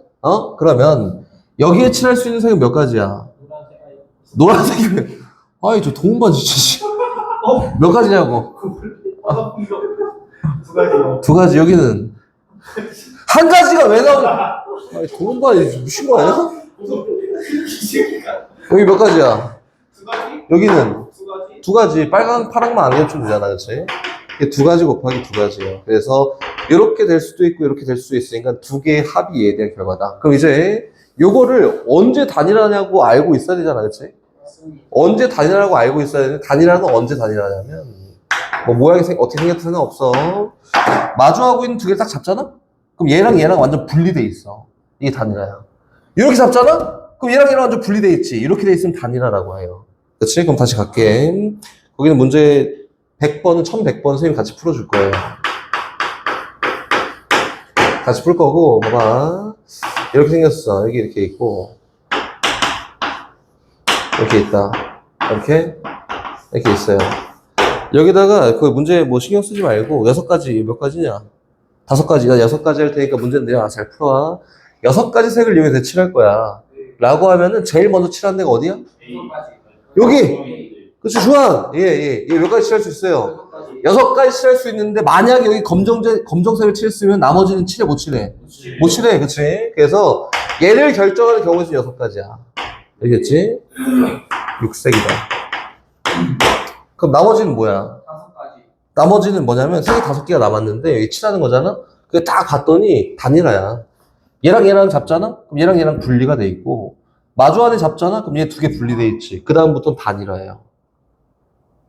[SPEAKER 1] 여기에 칠할 수 있는 색은 몇 가지야? 노란색이면 아이 저 도움반 진짜 몇 가지냐고.
[SPEAKER 3] 두 가지요.
[SPEAKER 1] 두 가지. 여기는 한 가지가 왜 나오냐? 아이 도움반이 미친 거 아니야? 여기 몇 가지야?
[SPEAKER 2] 두 가지?
[SPEAKER 1] 여기는
[SPEAKER 2] 두 가지?
[SPEAKER 1] 두 가지. 빨강 파랑만 안 해주면 되잖아, 그렇지? 두 가지 곱하기 두 가지예요. 그래서 이렇게 될 수도 있고 이렇게 될 수도 있으니까 두 개의 합이 얘에 대한 결과다. 그럼 이제 요거를 언제 단일화냐고 알고 있어야 되잖아, 그렇지? 언제 단일화라고 알고 있어야 되는데, 단일화는 언제 단일화냐면 뭐 모양이 어떻게 생겼든 상관없어. 마주하고 있는 두 개를 딱 잡잖아? 그럼 얘랑 완전 분리돼 있어. 이게 단일화야. 이렇게 잡잖아? 그럼 얘랑 완전 분리돼 있지. 이렇게 돼 있으면 단일화라고 해요. 그렇지? 그럼 다시 갈게. 거기는 문제 100번은 1100번 선생님 같이 풀어줄 거예요. 같이 풀 거고, 봐봐. 이렇게 생겼어. 여기 이렇게 있고, 이렇게 있다. 이렇게 있어요. 여기다가 그 문제 뭐 신경 쓰지 말고 6가지, 몇 가지냐? 5가지. 나 6가지 할 테니까 문제는 내가 잘 풀어와. 6가지 색을 이용해서 칠할 거야. 라고 하면은 제일 먼저 칠한 데가 어디야? 여기! 그치, 주한! 예. 몇 가지 칠할 수 있어요? 6가지 칠할 수 있는데, 만약에 여기 검정색을 칠했으면 나머지는 칠해, 못 칠해? 못 칠해, 그치? 그래서 얘를 결정하는 경우는 6가지야. 알겠지? 6색이다. 그럼 나머지는 뭐야?
[SPEAKER 2] 5가지.
[SPEAKER 1] 나머지는 뭐냐면, 색이 5개가 남았는데, 여기 칠하는 거잖아? 그게 딱 봤더니 단일화야. 얘랑 잡잖아? 그럼 얘랑 분리가 돼 있고, 마주 안에 잡잖아? 그럼 얘 2개 분리돼 있지. 그 다음부터는 단일화예요.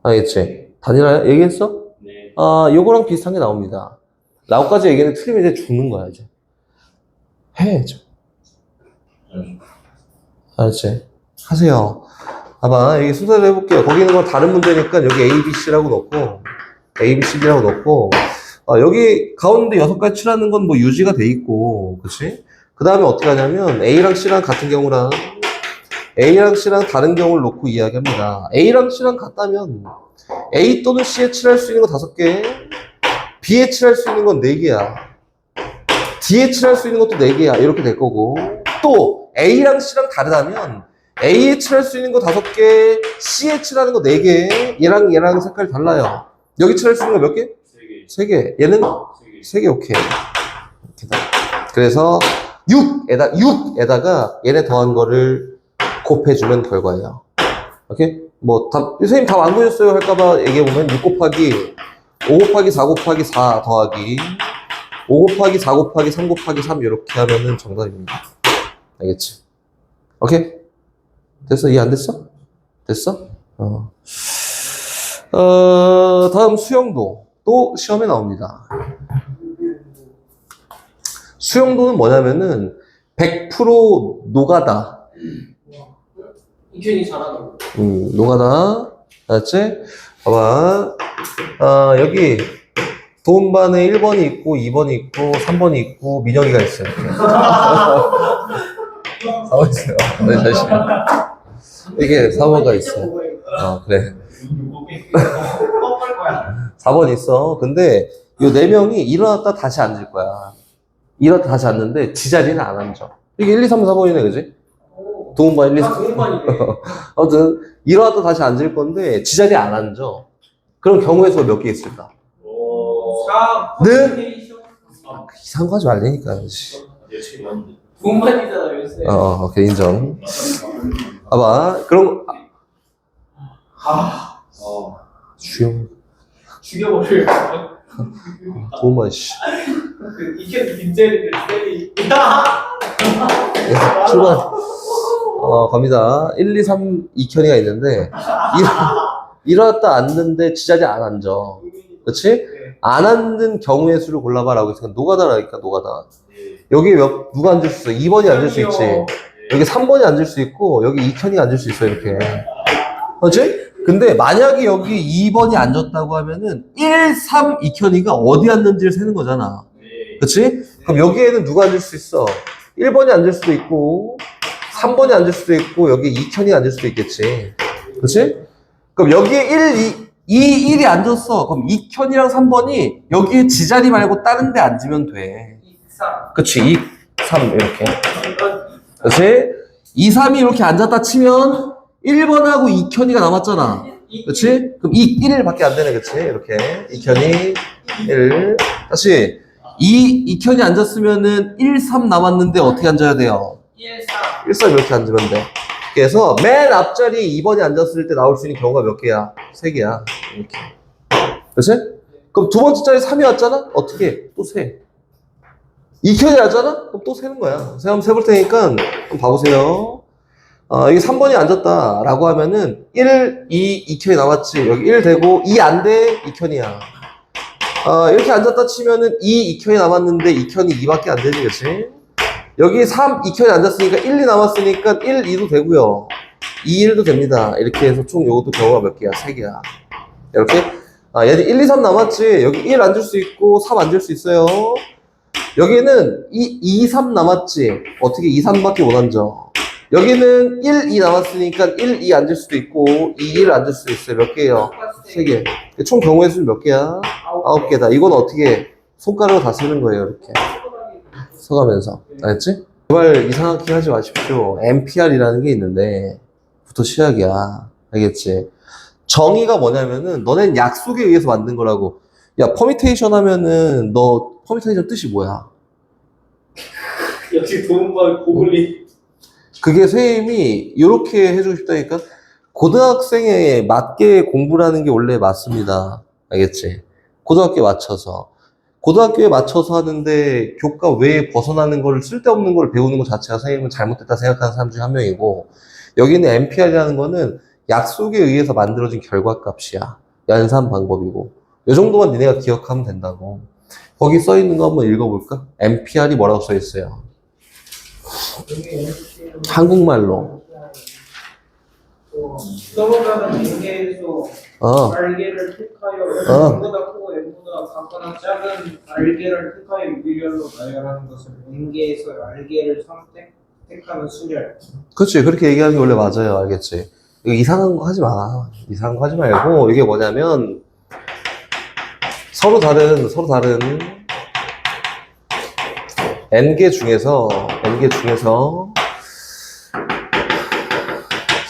[SPEAKER 1] 알겠지? 단일화 얘기했어?
[SPEAKER 3] 네.
[SPEAKER 1] 요거랑 비슷한 게 나옵니다. 9가지 얘기는 틀리면 이제 죽는 거야, 이제. 해야죠. 알았지? 하세요. 봐봐, 여기 순서대로 해볼게요. 거기 있는 건 다른 문제니까 여기 A, B, C라고 넣고, A, B, C라고 넣고, 여기 가운데 6가지 칠하는 건 뭐 유지가 돼 있고, 그치? 그 다음에 어떻게 하냐면, A랑 C랑 같은 경우랑, A랑 C랑 다른 경우를 놓고 이야기합니다. A랑 C랑 같다면 A 또는 C에 칠할 수 있는 건 5개, B에 칠할 수 있는 건 4개야. D에 칠할 수 있는 것도 4개야. 이렇게 될 거고, 또 A랑 C랑 다르다면 A에 칠할 수 있는 거 5개, C에 칠하는 거 4개, 얘랑 색깔이 달라요. 여기 칠할 수 있는 거 몇 개? 3개. 얘는 3개, 오케이. 그래서 6에다가 얘네 더한 거를 곱해주면 결과예요. 오케이? 뭐, 선생님 답 안 보셨어요? 할까봐 얘기해보면 6 곱하기 5 곱하기 4 곱하기 4 더하기 5 곱하기 4 곱하기 3 곱하기 3 이렇게 하면은 정답입니다. 알겠지? 오케이? 됐어? 이해 안 됐어? 됐어? 다음 수영도. 또 시험에 나옵니다. 수영도는 뭐냐면은 100% 노가다.
[SPEAKER 2] 이현이 잘하는 거.
[SPEAKER 1] 노가다. 알았지? 봐봐. 여기 도움반에 1번이 있고 2번이 있고 3번이 있고 민영이가 있어요. 4번 있어요. 네, 자신. 이게 4번가 있어요. 그래. 4번 있어. 근데 요 4명이 일어났다 다시 앉을 거야. 일어났다 다시 앉는데 지자리는 안 앉아. 이게 1, 2, 3, 4번이네, 그지? 도움반 1, 2, 3.
[SPEAKER 2] 도움반이네.
[SPEAKER 1] 아무튼 일어났다 다시 앉을 건데 지자리에 안 앉아. 그럼 경우의 수가 몇 개 있을까?
[SPEAKER 2] 4.
[SPEAKER 1] 네? 이상한 거 하지 말라니까.
[SPEAKER 2] 도움반이잖아, 요새.
[SPEAKER 1] 오케이, 인정. 봐봐. 그럼 주영
[SPEAKER 2] 죽여버릴
[SPEAKER 1] 도움반 씨.
[SPEAKER 2] 그 이현 김재리를 세리.
[SPEAKER 1] 출발. 갑니다. 1, 2, 3 이현이가 있는데 일어났다 앉는데 지자리에 안 앉아. 그렇지? 안 앉는 경우의 수를 골라봐라고 했으니까 노가다라니까, 노가다.
[SPEAKER 3] 네.
[SPEAKER 1] 여기 누가 앉을 수 있어? 2번이 앉을 수 있지. 여기 3번이 앉을 수 있고, 여기 이현이가 앉을 수 있어, 이렇게. 그렇지? 근데 만약에 여기 2번이 앉았다고 하면은 1, 3, 이현이가 어디 앉는지를 세는 거잖아.
[SPEAKER 3] 네.
[SPEAKER 1] 그치? 그럼 여기에는 누가 앉을 수 있어? 1번이 앉을 수도 있고, 3번이 앉을 수도 있고, 여기 이현이가 앉을 수도 있겠지. 그치? 그럼 여기에 1이 앉았어. 그럼 이현이랑 3번이 여기에 지자리 말고 다른 데 앉으면 돼.
[SPEAKER 2] 3.
[SPEAKER 1] 그치? 2, 3 이렇게. 그치? 2, 3이 이렇게 앉았다 치면 1번하고 이현이가 남았잖아. 그치? 그럼 1 밖에 안 되네. 그치? 이렇게. 이현이 1. 다시. 이현이 앉았으면은 1, 3 남았는데 어떻게 앉아야 돼요?
[SPEAKER 2] 1, 3.
[SPEAKER 1] 1, 3 이렇게 앉으면 돼. 그래서 맨 앞자리 2번이 앉았을 때 나올 수 있는 경우가 몇 개야? 3개야. 이렇게. 그치? 그럼 두 번째 자리 3이 왔잖아? 어떻게 해? 또 세. 이현이 왔잖아? 그럼 또 세는 거야. 한번 세볼 테니까 한번 봐보세요. 여기 3번이 앉았다라고 하면은 1, 2, 이현이 남았지. 여기 1 되고 2 안 돼? 이현이야. 이렇게 앉았다 치면은 2, 이현이 남았는데 이현이 2밖에 안 되지, 그치? 여기 3, 이현이 앉았으니까 1, 2 남았으니까 1, 2도 되고요. 2, 1도 됩니다. 이렇게 해서 총 요것도 경우가 몇 개야? 3개야. 이렇게. 얘들 1, 2, 3 남았지? 여기 1 앉을 수 있고 3 앉을 수 있어요. 여기는 2, 3 남았지? 어떻게 2, 3밖에 못 앉아? 여기는 1, 2 남았으니까 1, 2 앉을 수도 있고 2, 1 앉을 수도 있어요. 몇 개예요? 3개. 총 경우의 수는 몇 개야? 9개다. 이건 어떻게 손가락으로 다 세는 거예요. 이렇게. 써가면서. 알겠지? 제발 이상하게 하지 마십시오. MPR이라는 게 있는데 부터 시작이야. 알겠지? 정의가 뭐냐면은 너넨 약속에 의해서 만든 거라고. 야, 퍼미테이션 하면은 너 퍼미테이션 뜻이 뭐야?
[SPEAKER 3] 역시 도움과 고글리.
[SPEAKER 1] 그게 선생님이 이렇게 해주고 싶다니까. 고등학생에 맞게 공부라는 게 원래 맞습니다. 알겠지? 고등학교에 맞춰서. 고등학교에 맞춰서 하는데 교과 외에 벗어나는 거를 쓸데없는 걸 배우는 것 자체가 선생님은 잘못됐다 생각하는 사람 중에 한 명이고, 여기는 MPR이라는 거는 약속에 의해서 만들어진 결과값이야. 연산 방법이고. 이 정도만 니네가 기억하면 된다고. 거기 써 있는 거 한번 읽어볼까? MPR이 뭐라고 써 있어요? 한국말로.
[SPEAKER 2] 서로다른 관계에서 알게를 택하여 M보다 크고 M보다 작거나 작은 알게를 택하여 유리열로 나열하는 것을 N개에서 알게를 택하는 순열.
[SPEAKER 1] 그렇지. 그렇게 얘기하는 게 원래 맞아요. 알겠지? 이거 이상한 거 하지 마. 이상한 거 하지 말고, 이게 뭐냐면 서로 다른 N개 중에서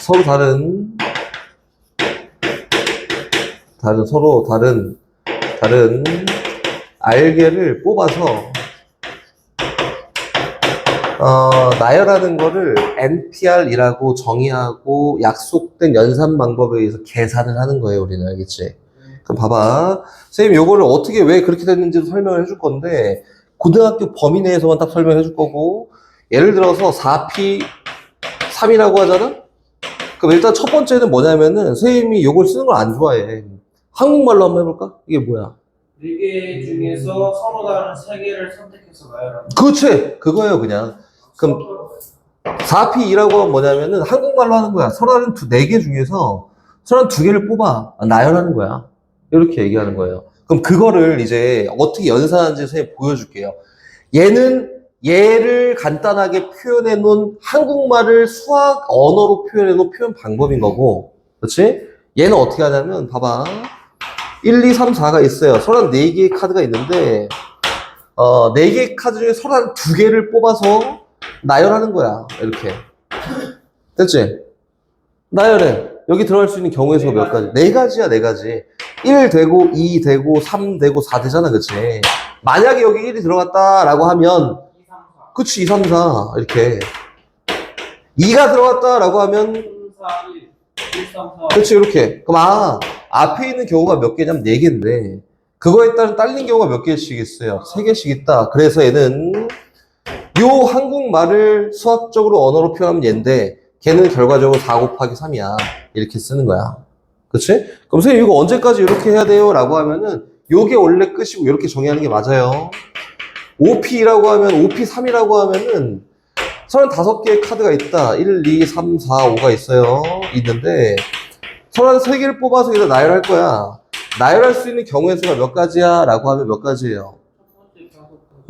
[SPEAKER 1] 서로 다른 알게를 뽑아서 나열하는 거를 NPR이라고 정의하고 약속된 연산 방법에 의해서 계산을 하는 거예요, 우리는. 알겠지? 그럼 봐봐. 선생님, 요거를 어떻게, 왜 그렇게 됐는지도 설명을 해줄 건데, 고등학교 범위 내에서만 딱 설명해 줄 거고, 예를 들어서 4P 3이라고 하잖아? 그럼 일단 첫 번째는 뭐냐면은, 선생님이 요걸 쓰는 걸 안 좋아해. 한국말로 한번 해볼까? 이게 뭐야?
[SPEAKER 2] 4개 중에서 서로 다른 3개를 선택해서 나열하는.
[SPEAKER 1] 그렇지! 그거예요, 그냥. 그럼 4P2라고 하면 뭐냐면은 한국말로 하는 거야. 서로 다른 4개 중에서 서로 2개를 뽑아 나열하는 거야. 이렇게 얘기하는 거예요. 그럼 그거를 이제 어떻게 연산하는지 선생님 보여줄게요. 얘를 간단하게 표현해 놓은 한국말을 수학 언어로 표현해 놓은 표현 방법인 거고, 그렇지? 얘는 어떻게 하냐면 봐봐. 1, 2, 3, 4가 있어요. 서로 한 4개의 카드가 있는데 4개의 카드 중에 서로 한 2개를 뽑아서 나열하는 거야. 이렇게. 됐지? 나열해. 여기 들어갈 수 있는 경우의 수가 몇 가지? 4가지야, 4가지. 1 되고, 2 되고, 3 되고, 4 되잖아, 그치? 만약에 여기 1이 들어갔다라고 하면,
[SPEAKER 2] 2, 3, 4.
[SPEAKER 1] 그치, 2, 3, 4. 이렇게. 2가 들어갔다라고 하면,
[SPEAKER 2] 3, 4, 1. 1, 3, 4.
[SPEAKER 1] 그치, 이렇게. 그럼, 앞에 있는 경우가 몇 개냐면 4개인데, 그거에 따른 딸린 경우가 몇 개씩 있어요? 3개씩 있다. 그래서 얘는, 요 한국말을 수학적으로 언어로 표현하면 얘인데, 걔는 결과적으로 4 곱하기 3이야. 이렇게 쓰는 거야. 그치? 그럼 선생님 이거 언제까지 이렇게 해야 돼요? 라고 하면은 요게 원래 끝이고 이렇게 정의하는 게 맞아요. OP라고 하면 OP3이라고 하면은 35개의 카드가 있다. 1, 2, 3, 4, 5가 있어요. 있는데 33개를 뽑아서 여기다 나열할 거야. 나열할 수 있는 경우의 수가 몇 가지야? 라고 하면 몇 가지예요?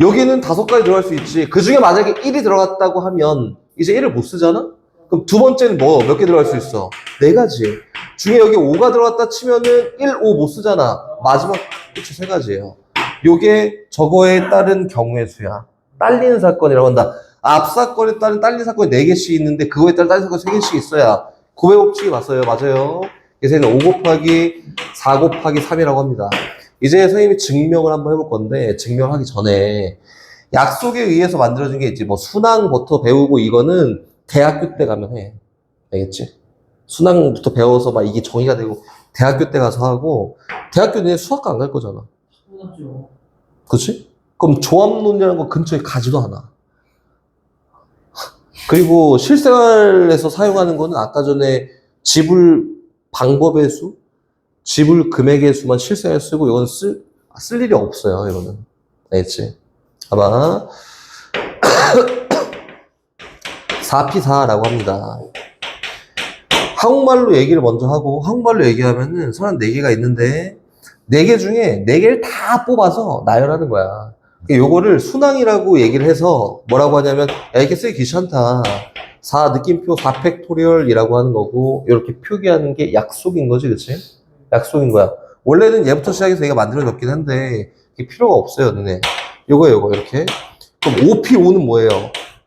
[SPEAKER 1] 여기는 5가지 들어갈 수 있지. 그 중에 만약에 1이 들어갔다고 하면 이제 1을 못 쓰잖아? 그럼 두 번째는 뭐 몇 개 들어갈 수 있어? 4가지. 중에 여기 5가 들어갔다 치면은 1, 5 못 쓰잖아. 마지막 끝이 3가지예요. 요게 저거에 따른 경우의 수야. 딸리는 사건이라고 한다. 앞 사건에 따른 딸린 사건이 4개씩 있는데 그거에 따른 딸린 사건이 3개씩 있어야 구배 법칙이 맞아요. 맞아요. 그래서 얘는 5 곱하기 4 곱하기 3이라고 합니다. 이제 선생님이 증명을 한번 해볼 건데 증명하기 전에 약속에 의해서 만들어진 게 있지. 뭐 순항부터 배우고 이거는 대학교 때 가면 해. 알겠지? 순항부터 배워서 막 이게 정의가 되고 대학교 때 가서 하고 대학교 내에 수학과 안 갈 거잖아.
[SPEAKER 2] 그렇죠.
[SPEAKER 1] 그치? 그럼 조합론이라는 거 근처에 가지도 않아. 그리고 실생활에서 사용하는 거는 아까 전에 지불 방법의 수, 지불 금액의 수만 실생활에 쓰고 이건 쓸 일이 없어요. 이거는. 알겠지? 아마 4P4라고 합니다. 한국말로 얘기를 먼저 하고 한국말로 얘기하면은 34개가 있는데 4개 중에 4개를 다 뽑아서 나열하는 거야. 요거를 순항이라고 얘기를 해서 뭐라고 하냐면 야 이렇게 쓰기 귀찮다. 4 느낌표 4팩토리얼이라고 하는 거고 이렇게 표기하는 게 약속인 거지, 그치? 약속인 거야. 원래는 얘부터 시작해서 얘가 만들어졌긴 한데 이게 필요가 없어요, 너네. 요거 이렇게. 그럼 5P5는 뭐예요?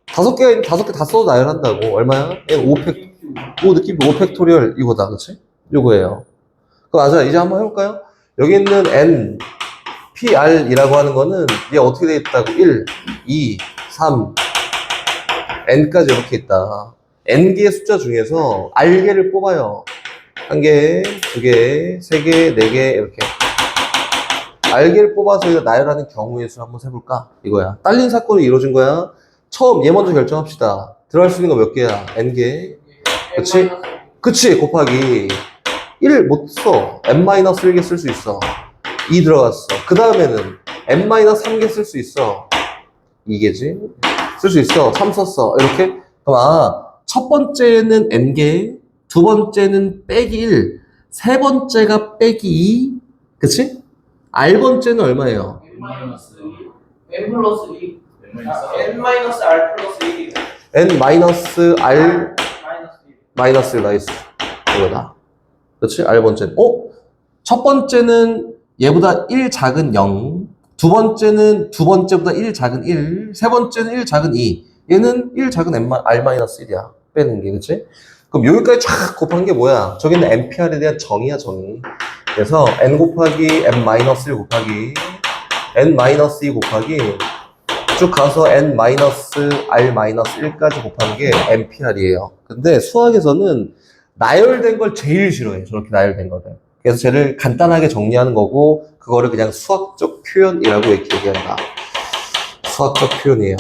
[SPEAKER 1] 5개가 있는 5개 다 써도 나열한다고. 얼마야? 5 느낌표 5팩토리얼 이거다, 그치? 요거예요. 그 맞아. 이제 한번 해볼까요? 여기 있는 N PR이라고 하는 거는 얘 어떻게 돼 있다고? 1, 2, 3, N까지 이렇게 있다. N개의 숫자 중에서 R개를 뽑아요. 1개, 2개, 3개, 4개 이렇게. R개를 뽑아서 이거 나열하는 경우의 수 한번 해볼까? 이거야. 딸린 사건이 이루어진 거야. 처음 얘 먼저 결정합시다. 들어갈 수 있는 거 몇 개야? N개. 그치? 그치? 곱하기 1 못 써. N-1개 쓸 수 있어. 2 들어갔어. 그 다음에는 N-3개 쓸 수 있어. 2개지? 쓸 수 있어. 3 썼어. 이렇게. 그럼 첫 번째는 N개, 두 번째는 빼기 1, 세 번째가 빼기 2, 그치? R 번째는 얼마예요?
[SPEAKER 2] N 플러스 2. N 마이너스 R 플러스 1.
[SPEAKER 1] N 마이너스 R
[SPEAKER 2] 마이너스 1.
[SPEAKER 1] 마이너스 나이스. 이거다. 그치? R 번째는. 첫 번째는 얘보다 1 작은 0, 두 번째는 두 번째보다 1 작은 1, 세 번째는 1 작은 2. 얘는 1 작은 R-1이야. 빼는 게, 그치? 그럼 여기까지 쫙 곱한 게 뭐야? 저기는 NPR에 대한 정의야, 정의. 그래서 N 곱하기 N-1 곱하기 N-2 곱하기 쭉 가서 N-R-1까지 곱하는 게 NPR이에요. 근데 수학에서는 나열된 걸 제일 싫어해. 저렇게 나열된 거를. 그래서 쟤를 간단하게 정리하는 거고 그거를 그냥 수학적 표현이라고 이렇게 얘기한다. 수학적 표현이에요.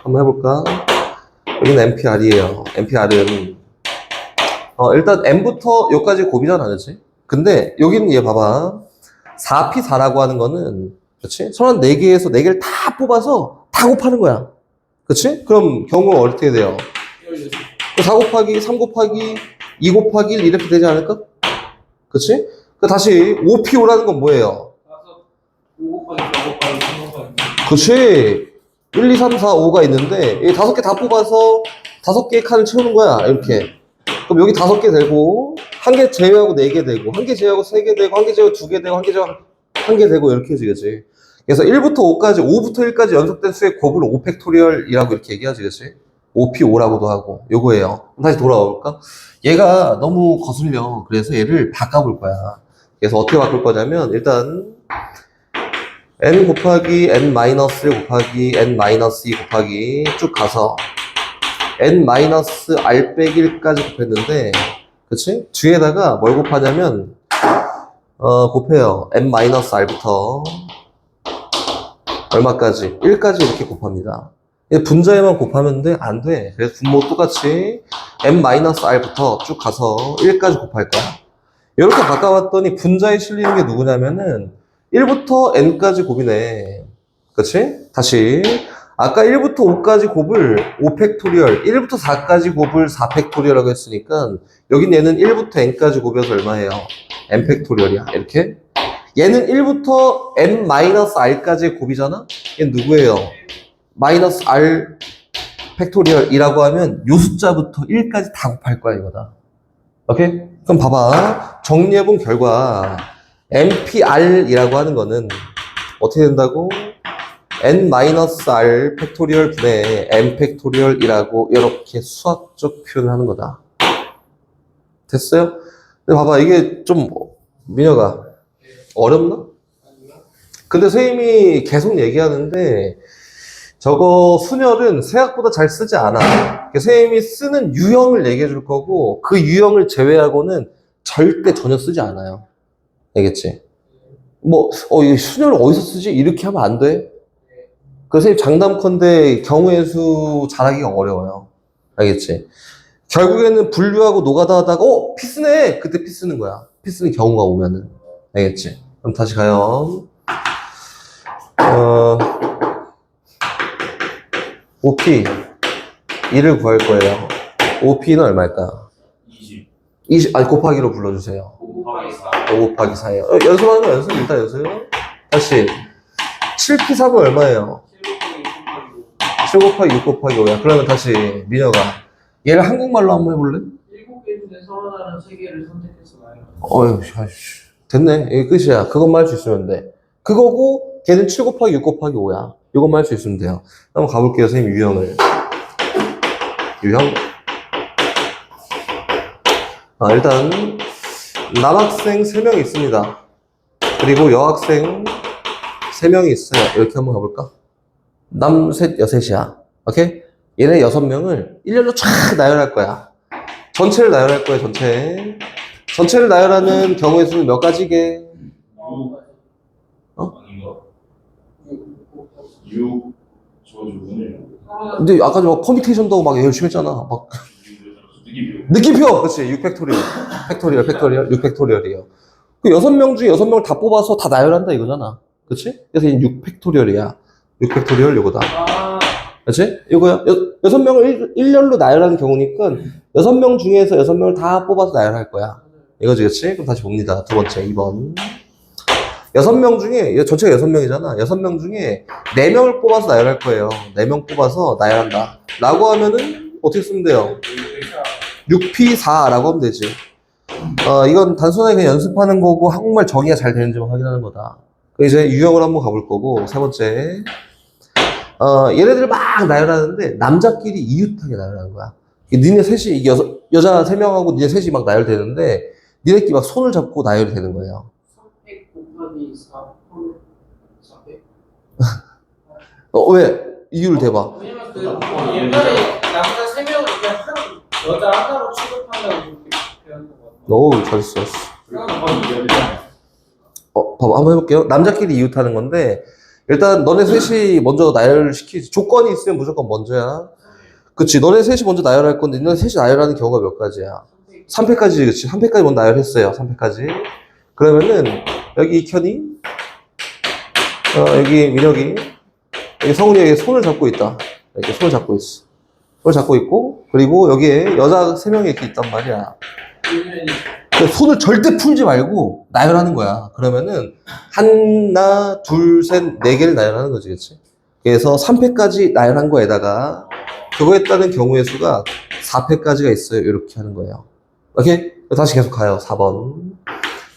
[SPEAKER 1] 한번 해볼까? 여기는 NPR이에요. NPR은 일단 N부터 여기까지 곱이잖아, 그렇지? 근데 여기는 얘 봐봐. 4P4라고 하는 거는 그렇지? 34개에서 4개를 다 뽑아서 다 곱하는 거야. 그렇지? 그럼 경우가 어떻게 돼요? 4 곱하기 3 곱하기 2 곱하기 1 이렇게 되지 않을까? 그치? 다시 5P5라는 건 뭐예요?
[SPEAKER 2] 5 곱하기 4 곱하기 3 곱하기.
[SPEAKER 1] 그치? 1, 2, 3, 4, 5가 있는데 이 5개 다 뽑아서 5개의 칸을 채우는 거야. 이렇게. 그럼 여기 5개 되고 1개 제외하고 4개 되고 1개 제외하고 3개 되고 1개 제외하고 2개 되고 1개 제외하고 1개 되고 이렇게 해지, 그치? 그래서 1부터 5까지 5부터 1까지 연속된 수의 곱을 5팩토리얼이라고 이렇게 얘기하지, 그치? 5P5라고도 하고 요거예요. 다시 돌아와 볼까? 얘가 너무 거슬려. 그래서 얘를 바꿔볼 거야. 그래서 어떻게 바꿀 거냐면 일단 N 곱하기 N-1 곱하기 N-2 곱하기 쭉 가서 N-R 빼기 1까지 곱했는데 그치? 뒤에다가 뭘 곱하냐면 곱해요. N-R부터 얼마까지? 1까지 이렇게 곱합니다. 분자에만 곱하면 돼? 안 돼. 그래서 분모 똑같이 M-R부터 쭉 가서 1까지 곱할 거야. 이렇게 바꿔봤더니 분자에 실리는 게 누구냐면은 1부터 n까지 곱이네. 그치? 다시. 아까 1부터 5까지 곱을 5팩토리얼, 1부터 4까지 곱을 4팩토리얼이라고 했으니까 여긴 얘는 1부터 n까지 곱이어서 얼마예요? n팩토리얼이야. 이렇게. 얘는 1부터 n-r까지의 곱이잖아? 얘는 누구예요? 마이너스 r 팩토리얼이라고 하면 요 숫자부터 1까지 다 곱할 거야, 이거다. 오케이? 그럼 봐봐. 정리해본 결과 npr이라고 하는 거는 어떻게 된다고? n-r 팩토리얼 분의 n 팩토리얼이라고 이렇게 수학적 표현을 하는 거다. 됐어요? 근데 봐봐, 이게 좀 민혁아 어렵나? 근데 선생님이 계속 얘기하는데 저거 순열은 생각보다 잘 쓰지 않아. 선생님이 쓰는 유형을 얘기해 줄 거고 그 유형을 제외하고는 절대 전혀 쓰지 않아요. 알겠지? 뭐, 이 순열을 어디서 쓰지? 이렇게 하면 안 돼. 그래서 선생님 장담컨대 경우의 수 잘하기가 어려워요. 알겠지? 결국에는 분류하고 노가다 하다가 피스네! 그때 피 쓰는 거야. 피 쓰는 경우가 오면은. 알겠지? 그럼 다시 가요. OP 2를 구할 거예요. OP는 얼마일까? 20 아니 곱하기로 불러주세요.
[SPEAKER 3] 5 곱하기 4.
[SPEAKER 1] 5 곱하기 4예요. 연습하는 거 연습 일단 연습. 다시 7P3은 얼마예요? 7 곱하기 6 곱하기 5야. 그러면 다시 민혁아 얘를 한국말로 한번 해볼래?
[SPEAKER 2] 7개 중에 서로 다른 3개를 선택해서 나요.
[SPEAKER 1] 어휴 됐네. 이게 끝이야. 그것만 할 수 있으면 돼. 그거고 걔는 7 곱하기 6 곱하기 5야. 이것만 할 수 있으면 돼요. 한번 가볼게요. 선생님 유형을. 유형. 일단 남학생 3명 있습니다. 그리고 여학생 3명이 있어요. 이렇게 한번 가볼까? 남셋 여셋이야. 오케이? 얘네 6명을 일렬로 쫙 나열할 거야. 전체를 나열할 거야. 전체를 나열하는 경우의 수는 몇 가지게?
[SPEAKER 3] 6 아닌가? 6 저주군요.
[SPEAKER 1] 근데 아까 막 커뮤니케이션도 막 열심히 했잖아. 막 느낌표! 그렇지. 6팩토리얼. 팩토리얼. 6팩토리얼이에요. 그 6명 중에 6명을 다 뽑아서 다 나열한다 이거잖아. 그렇지? 그래서 이 6팩토리얼이야. 6팩토리얼 이거다. 그렇지? 이거야. 6명을 일렬로 나열하는 경우니까 6명 중에서 6명을 다 뽑아서 나열할 거야. 이거지, 그렇지? 그럼 다시 봅니다. 두 번째, 2번. 6명 중에, 전체가 6명이잖아. 6명 중에 4명을 뽑아서 나열할 거예요. 4명 뽑아서 나열한다. 라고 하면은 어떻게 쓰면 돼요? 6P4라고 하면 되지. 이건 단순하게 그냥 연습하는 거고 한국말 정의가 잘 되는지만 확인하는 거다. 이제 유형을 한번 가볼 거고, 세 번째. 얘네들 막 나열하는데 남자끼리 이웃하게 나열하는 거야. 니네 셋이, 여자 3명하고 니네 셋이 막 나열되는데 니네끼리 막 손을 잡고 나열이 되는 거예요.
[SPEAKER 2] 300 곱하기 4 400?
[SPEAKER 1] 왜? 이유를 대봐.
[SPEAKER 2] 왜냐면 그 옛날에 남자 3명을 그냥 여자 하나로 취급한다고 그렇게 배웠던 것 같아요.
[SPEAKER 1] 어우, 잘했어. 봐봐. 한번 해볼게요. 남자끼리 이웃하는 건데, 일단 너네 셋이 먼저 나열시키지. 조건이 있으면 무조건 먼저야. 그치. 너네 셋이 먼저 나열할 건데, 너네 셋이 나열하는 경우가 몇 가지야? 3패까지, 그치. 3패까지 먼저 나열했어요. 3패까지. 그러면은, 여기 이현이, 여기 민혁이, 여기 성훈이 여기 손을 잡고 있다. 이렇게 손을 잡고 있어. 손을 잡고 있고, 그리고 여기에 여자 3명이 이렇게 있단 말이야. 손을 절대 풀지 말고 나열하는 거야. 그러면은 하나, 둘, 셋, 4개를 나열하는 거지, 그치? 그래서 3패까지 나열한 거에다가 그거에 따른 경우의 수가 4패까지가 있어요. 이렇게 하는 거예요. 오케이? 다시 계속 가요. 4번.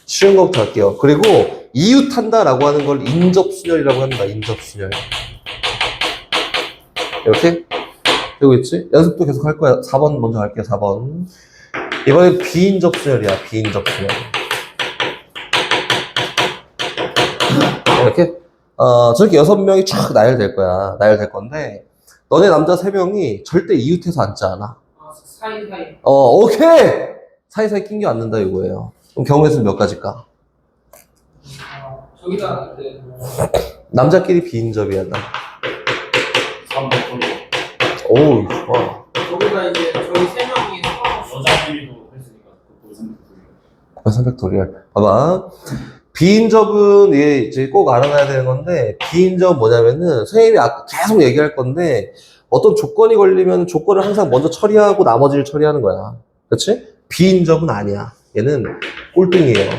[SPEAKER 1] 쉬운 거부터 할게요. 그리고 이웃한다라고 하는 걸 인접순열이라고 합니다. 인접순열. 이렇게 되고 있지? 연습도 계속 할 거야. 4번 먼저 갈게요. 4번. 이번엔 비인접순열이야. 비인접순열. 이렇게 저렇게 6명이 쫙 나열될 거야. 나열될 건데 너네 남자 3명이 절대 이웃해서 앉지 않아.
[SPEAKER 2] 사이사이.
[SPEAKER 1] 오케이! 사이사이 낑겨 앉는다 이거예요. 그럼 경우의 수는 몇 가지일까?
[SPEAKER 2] 저기다
[SPEAKER 1] 남자끼리 비인접이야.
[SPEAKER 3] 300
[SPEAKER 1] 오우, 좋아.
[SPEAKER 2] 저기다 이제 저희 3명이
[SPEAKER 3] 여자끼리도 했으니까 그거 300
[SPEAKER 1] 3팩토리얼. 봐봐. 비인접은 얘 이제 꼭 알아놔야 되는 건데, 비인접 뭐냐면은, 선생님이 아까 계속 얘기할 건데, 어떤 조건이 걸리면 조건을 항상 먼저 처리하고 나머지를 처리하는 거야. 그렇지? 비인접은 아니야. 얘는 꼴등이에요.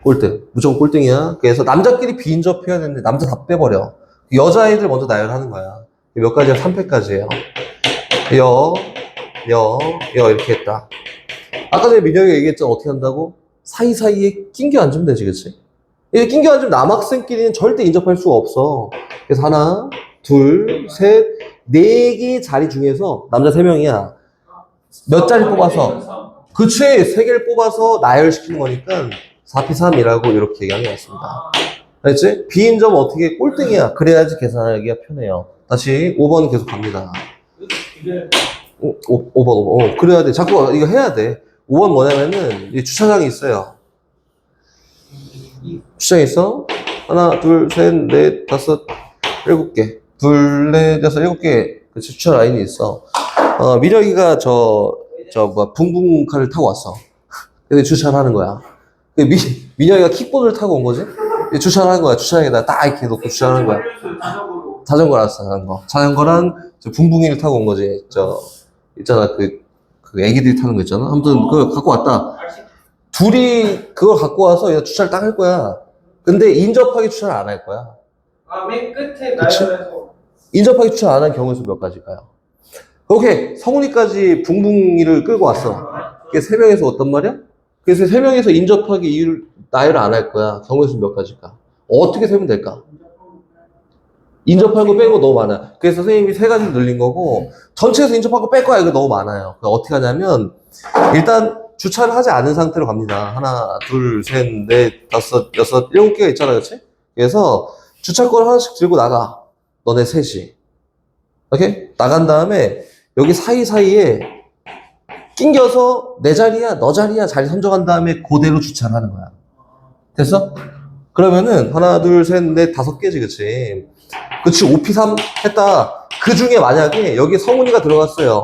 [SPEAKER 1] 꼴등. 무조건 꼴등이야. 그래서 남자끼리 비인접해야 되는데, 남자 다 빼버려. 여자애들 먼저 나열하는 거야. 몇 가지야? 3패까지예요. 이렇게 했다. 아까 전에 민혁이가 얘기했잖아. 어떻게 한다고? 사이사이에 낑겨 앉으면 되지, 그치? 이게 낑겨 앉으면 남학생끼리는 절대 인접할 수가 없어. 그래서 하나, 둘, 셋, 네 개 자리 중에서 남자 3명이야. 몇 자리 뽑아서? 그치, 3개를 뽑아서 나열시키는 거니까 4P3이라고 이렇게 얘기하는 것 같습니다. 알겠지? 비인접은 어떻게 꼴등이야. 그래야지 계산하기가 편해요. 다시 5번 계속 갑니다. 5번. 그래야 돼. 자꾸 이거 해야 돼. 5번 뭐냐면은, 이 주차장이 있어요. 주차장이 있어. 하나, 둘, 셋, 넷, 다섯, 7개. 둘, 넷, 다섯, 7개. 그치, 주차 라인이 있어. 민혁이가 붕붕카를 타고 왔어. 근데 주차를 하는 거야. 민혁이가 킥보드를 타고 온 거지? 주차를 하는 거야. 주차장에다 딱 이렇게 놓고 주차를 하는 거야. 자전거라서 자전거. 자전거랑 붕붕이를 타고 온 거지. 있잖아, 그 애기들이 타는 거 있잖아? 아무튼, 그걸 갖고 왔다. 둘이 그걸 갖고 와서 얘가 주차를 딱 할 거야. 근데 인접하게 주차를 안 할 거야.
[SPEAKER 2] 맨 끝에
[SPEAKER 1] 그치?
[SPEAKER 2] 나열해서.
[SPEAKER 1] 인접하게 주차 안 한 경우에서 몇 가지일까요? 오케이. 성훈이까지 붕붕이를 끌고 왔어. 그게 3명에서 어떤 말이야? 그래서 3명에서 인접하게 나열을 안 할 거야. 경우에서 몇 가지일까? 어떻게 세면 될까? 인접한 거 빼는 거 너무 많아. 그래서 선생님이 3가지를 늘린 거고, 전체에서 인접한 거 뺄 거야. 이거 너무 많아요. 그러니까 어떻게 하냐면, 일단 주차를 하지 않은 상태로 갑니다. 하나, 둘, 셋, 넷, 다섯, 여섯, 7개가 있잖아. 그치? 그래서 주차권을 하나씩 들고 나가. 너네 셋이. 오케이? 나간 다음에, 여기 사이사이에 낑겨서 내 자리야, 너 자리야 자리 선정한 다음에 그대로 주차를 하는 거야. 됐어? 그러면은 하나, 둘, 셋, 넷, 5개지, 그치? 그치, 5P3 했다. 그 중에 만약에 여기 성훈이가 들어갔어요.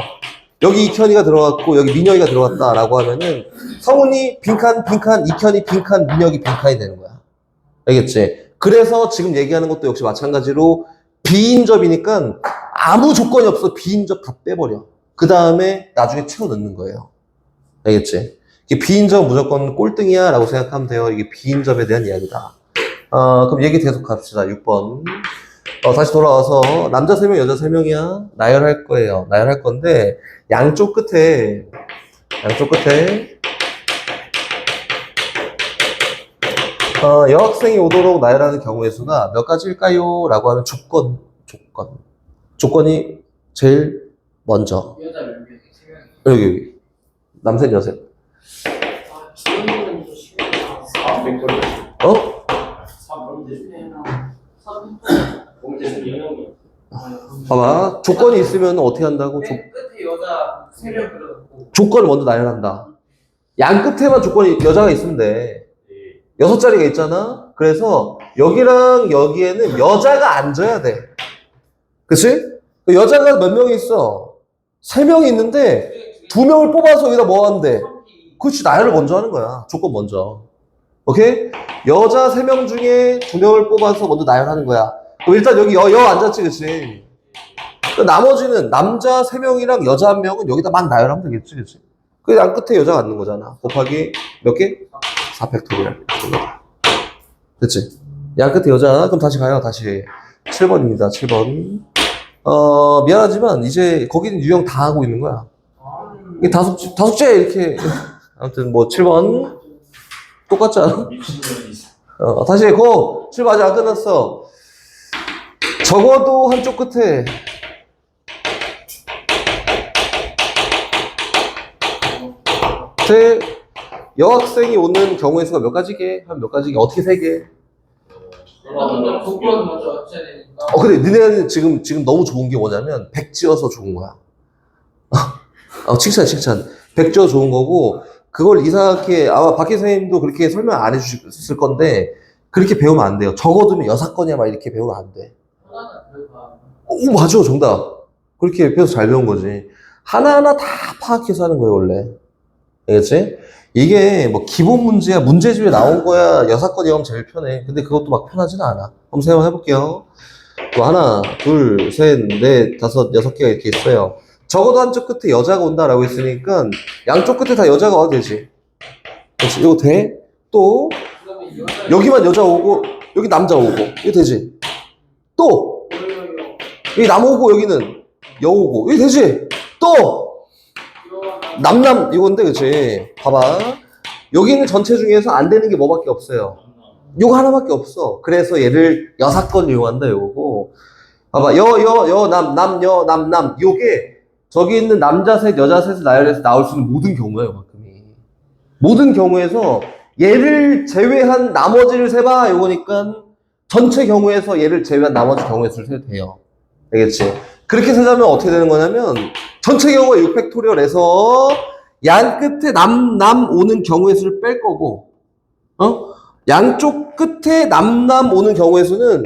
[SPEAKER 1] 여기 이현이가 들어갔고 여기 민혁이가 들어갔다라고 하면은 성훈이 빈칸, 이현이 빈칸, 민혁이 빈칸이 되는 거야. 알겠지? 그래서 지금 얘기하는 것도 역시 마찬가지로 비인접이니까 아무 조건이 없어. 비인접 다 빼버려. 그 다음에 나중에 채워 넣는 거예요. 알겠지? 이게 비인접 무조건 꼴등이야 라고 생각하면 돼요. 이게 비인접에 대한 이야기다. 그럼 얘기 계속 갑시다. 6번. 다시 돌아와서 남자 3명, 여자 3명이야. 나열할 거예요. 나열할 건데 양쪽 끝에 여학생이 오도록 나열하는 경우의 수가 몇 가지일까요? 라고 하면 조건이 제일 먼저.
[SPEAKER 2] 여자 몇 명이? 3명이.
[SPEAKER 1] 여기 남색 여색.
[SPEAKER 2] 주인공은 또 쉬워요.
[SPEAKER 3] 3팩토리얼. 3팩토리얼.
[SPEAKER 1] 봐봐. 조건이 있으면 어떻게 한다고?
[SPEAKER 2] 맨 끝에 여자 3명 들어갔고.
[SPEAKER 1] 조건을 먼저 나열한다. 양 끝에만 조건이 여자가 있으면 돼. 6자리가 있잖아. 그래서 여기랑 여기에는 여자가 앉아야 돼. 그치? 여자가 몇 명이 있어? 3명이 있는데 2명을 뽑아서 여기다 뭐 하는데? 그렇지, 나열을 먼저 하는 거야. 조건 먼저. 오케이? 여자 3명 중에 2명을 뽑아서 먼저 나열하는 거야. 그럼 일단 여기 여 앉았지, 그치? 나머지는 남자 3명이랑 여자 1명은 여기다 막 나열하면 되겠지, 그치? 그 양 끝에 여자가 앉는 거잖아. 곱하기 몇 개? 4팩토리얼. 됐지? 양 끝에 여자. 그럼 다시 가요, 다시. 7번입니다, 7번. 미안하지만 이제 거기는 유형 다 하고 있는 거야. 이게 다섯째 이렇게. 아무튼 뭐 7번. 똑같지 않아?
[SPEAKER 3] 미친년이 있어.
[SPEAKER 1] 다시 고! 7번 아직 안 끝났어. 적어도 한쪽 끝에 여학생이 오는 경우의 수가 몇 가지게? 한 몇 가지게? 어떻게 3개?
[SPEAKER 2] 일단 조건 먼저 맞춰야 되니까.
[SPEAKER 1] 근데 니네는 지금 너무 좋은 게 뭐냐면 100 지어서 좋은 거야. 칭찬. 100 지어 좋은 거고, 그걸 이상하게, 아마 박희 선생님도 그렇게 설명 안 해주셨을 건데, 그렇게 배우면 안 돼요. 적어두면 6건이야, 막 이렇게 배우면 안 돼.
[SPEAKER 2] 하나는 들어가.
[SPEAKER 1] 오, 맞아, 정답. 그렇게 배워서 잘 배운 거지. 하나하나 다 파악해서 하는 거예요, 원래. 알겠지? 이게 뭐 기본 문제야, 문제집에 나온 거야, 여사건 이하면 제일 편해. 근데 그것도 막 편하지는 않아. 한번 세 번 해볼게요. 뭐 하나, 둘, 셋, 넷, 다섯, 6개가 이렇게 있어요. 적어도 한쪽 끝에 여자가 온다라고 했으니까 양쪽 끝에 다 여자가 와도 되지. 그렇지? 이거 돼? 또
[SPEAKER 2] 그러면 여자
[SPEAKER 1] 여기만 여자 오고 여기 남자 오고 이거 되지? 또 여기 남 오고 여기는 여 오고 이거 되지? 또 남남 이건데 그치? 봐봐 여기는 전체 중에서 안 되는 게 뭐밖에 없어요. 요거 하나밖에 없어. 그래서 얘를 여사건 이용한다 요거고. 봐봐 남 요게 저기 있는 남자 셋 여자 셋을 나열해서 나올 수 있는 모든 경우예요. 요만큼이 모든 경우에서 얘를 제외한 나머지를 세봐 요거니까 전체 경우에서 얘를 제외한 나머지 경우의 수를 세도 돼요. 알겠지? 그렇게 세자면 어떻게 되는 거냐면 전체 경우가 6팩토리얼에서 양 끝에 남 오는 경우의 수를 뺄 거고 양쪽 끝에 남 오는 경우의 수는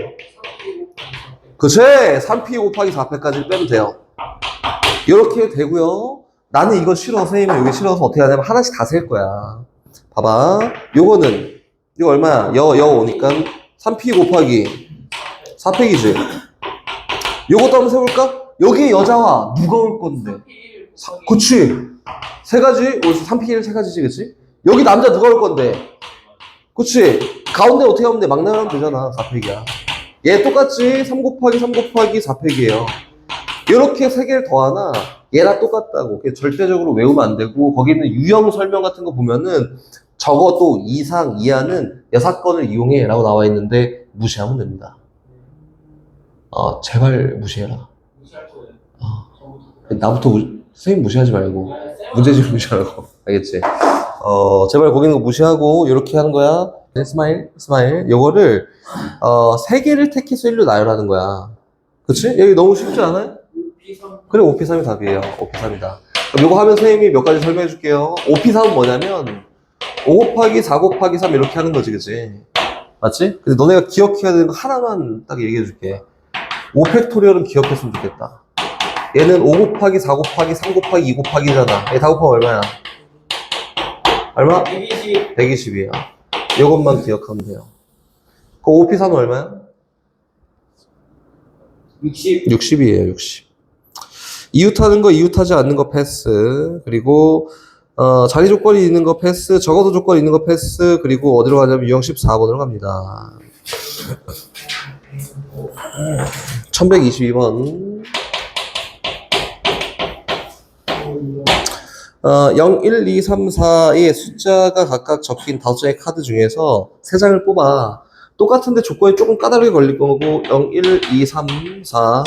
[SPEAKER 1] 그치? 3P 곱하기 4패까지 빼면 돼요. 이렇게 되고요. 나는 이거 싫어 선생님이 여기 싫어서 어떻게 하냐면 하나씩 다 셀 거야. 봐봐 요거는 이거 얼마야? 여 오니까 3P 곱하기 4팩이지. 요것도 한번 세볼까? 여기 여자와 누가 올 건데? 그치? 세 가지? 여기서 3P1 세 가지지 그치? 여기 남자 누가 올 건데? 그치? 가운데 어떻게 하면 돼? 막 나가면 되잖아. 4팩이야. 얘 똑같지? 3 곱하기 3 곱하기 4팩이에요. 이렇게 세 개를 더하나 얘랑 똑같다고. 절대적으로 외우면 안 되고 거기 있는 유형 설명 같은 거 보면은 적어도 이상 이하는 여사건을 이용해 라고 나와 있는데 무시하면 됩니다. 제발 무시해라. 나부터 선생님 무시하지 말고 문제집 무시하라고. 알겠지? 제발 거기 있는 거 무시하고 이렇게 하는 거야. 스마일 요거를 3개를 택해서 1로 나열하는 거야. 그치? 여기 너무 쉽지 않아요? 그래 5P3이 답이에요. 5P3이다. 그럼 요거 하면 선생님이 몇 가지 설명해 줄게요. 5P3은 뭐냐면 5 곱하기 4 곱하기 3 이렇게 하는 거지 그치? 맞지? 근데 너네가 기억해야 되는 거 하나만 딱 얘기해 줄게. 5팩토리얼은 기억했으면 좋겠다. 얘는 5 곱하기 4 곱하기 3 곱하기 2 곱하기잖아. 얘 다 곱하면 얼마야? 얼마?
[SPEAKER 2] 120
[SPEAKER 1] 120이야. 요것만 기억하면 돼요. 그 5P3은 얼마야?
[SPEAKER 2] 60
[SPEAKER 1] 60이에요 60. 이웃하는 거 이웃하지 않는 거 패스. 그리고 자리 조건이 있는 거 패스. 적어도 조건이 있는 거 패스. 그리고 어디로 가냐면 유형 14번으로 갑니다. 1122번 0, 1, 2, 3, 4의 숫자가 각각 적힌 5장의 카드 중에서 3장을 뽑아. 똑같은데 조건이 조금 까다롭게 걸릴 거고 0, 1, 2, 3, 4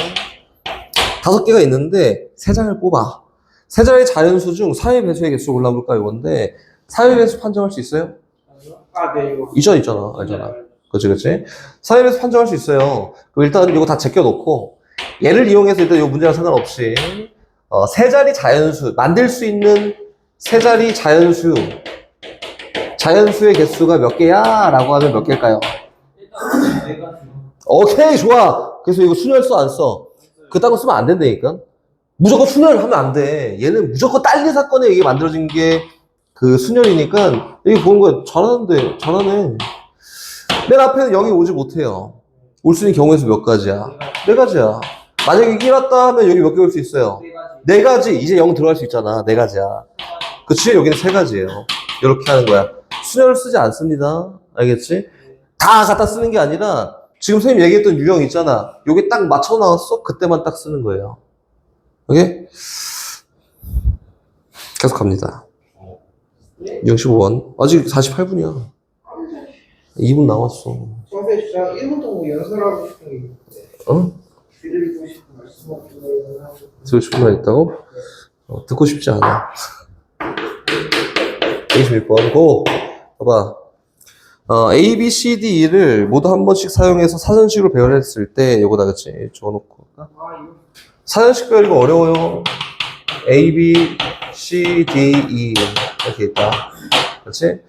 [SPEAKER 1] 5개가 있는데 3장을 뽑아. 3자의 자연수 중 4의 배수의 개수를 골라볼까 이건데 4의 배수 판정할 수 있어요?
[SPEAKER 2] 네 이거
[SPEAKER 1] 있잖아 알잖아. 그치 4의 배수 판정할 수 있어요. 그럼 일단 이거 다 제껴놓고 얘를 이용해서 일단 이 문제랑 상관없이 3자리 자연수 만들 수 있는 3자리 자연수의 개수가 몇 개야? 라고 하면 몇 개일까요?
[SPEAKER 2] 일단 내가
[SPEAKER 1] 오케이 좋아. 그래서 이거 순열써 안 써? 그딴 거 쓰면 안 된다니까. 무조건 순열하면 안 돼. 얘는 무조건 딸기 사건에 이게 만들어진 게 그 순열이니까 여기 보는 거야. 잘하는데 잘하네. 맨 앞에는 0이 오지 못해요. 올 수 있는 경우의 수 몇 가지야? 4가지야. 만약에 1 왔다 하면 여기 몇 개 올 수 있어요? 4가지. 이제 0 들어갈 수 있잖아. 4가지야. 그치? 여기는 3가지예요. 이렇게 하는 거야. 순열을 쓰지 않습니다. 알겠지? 다 갖다 쓰는 게 아니라 지금 선생님 얘기했던 유형 있잖아. 요게 딱 맞춰 나왔어? 그때만 딱 쓰는 거예요. 오케이? 계속 갑니다. 65번. 아직 48분이야. 2분 남았어.
[SPEAKER 2] 선생님 진짜 1분 동안 연설하고 싶은 게 있는데 드리고 싶은 말씀 없나요?
[SPEAKER 1] 듣고 싶은 말 있다고? 듣고 싶지 않아. 26번. 고! 봐봐. A, B, C, D, E를 모두 한 번씩 사용해서 사전식으로 배열했을 때, 요거다, 그치? 적어놓고. 사전식 배열이가 어려워요. A, B, C, D, E. 이렇게 있다. 그치?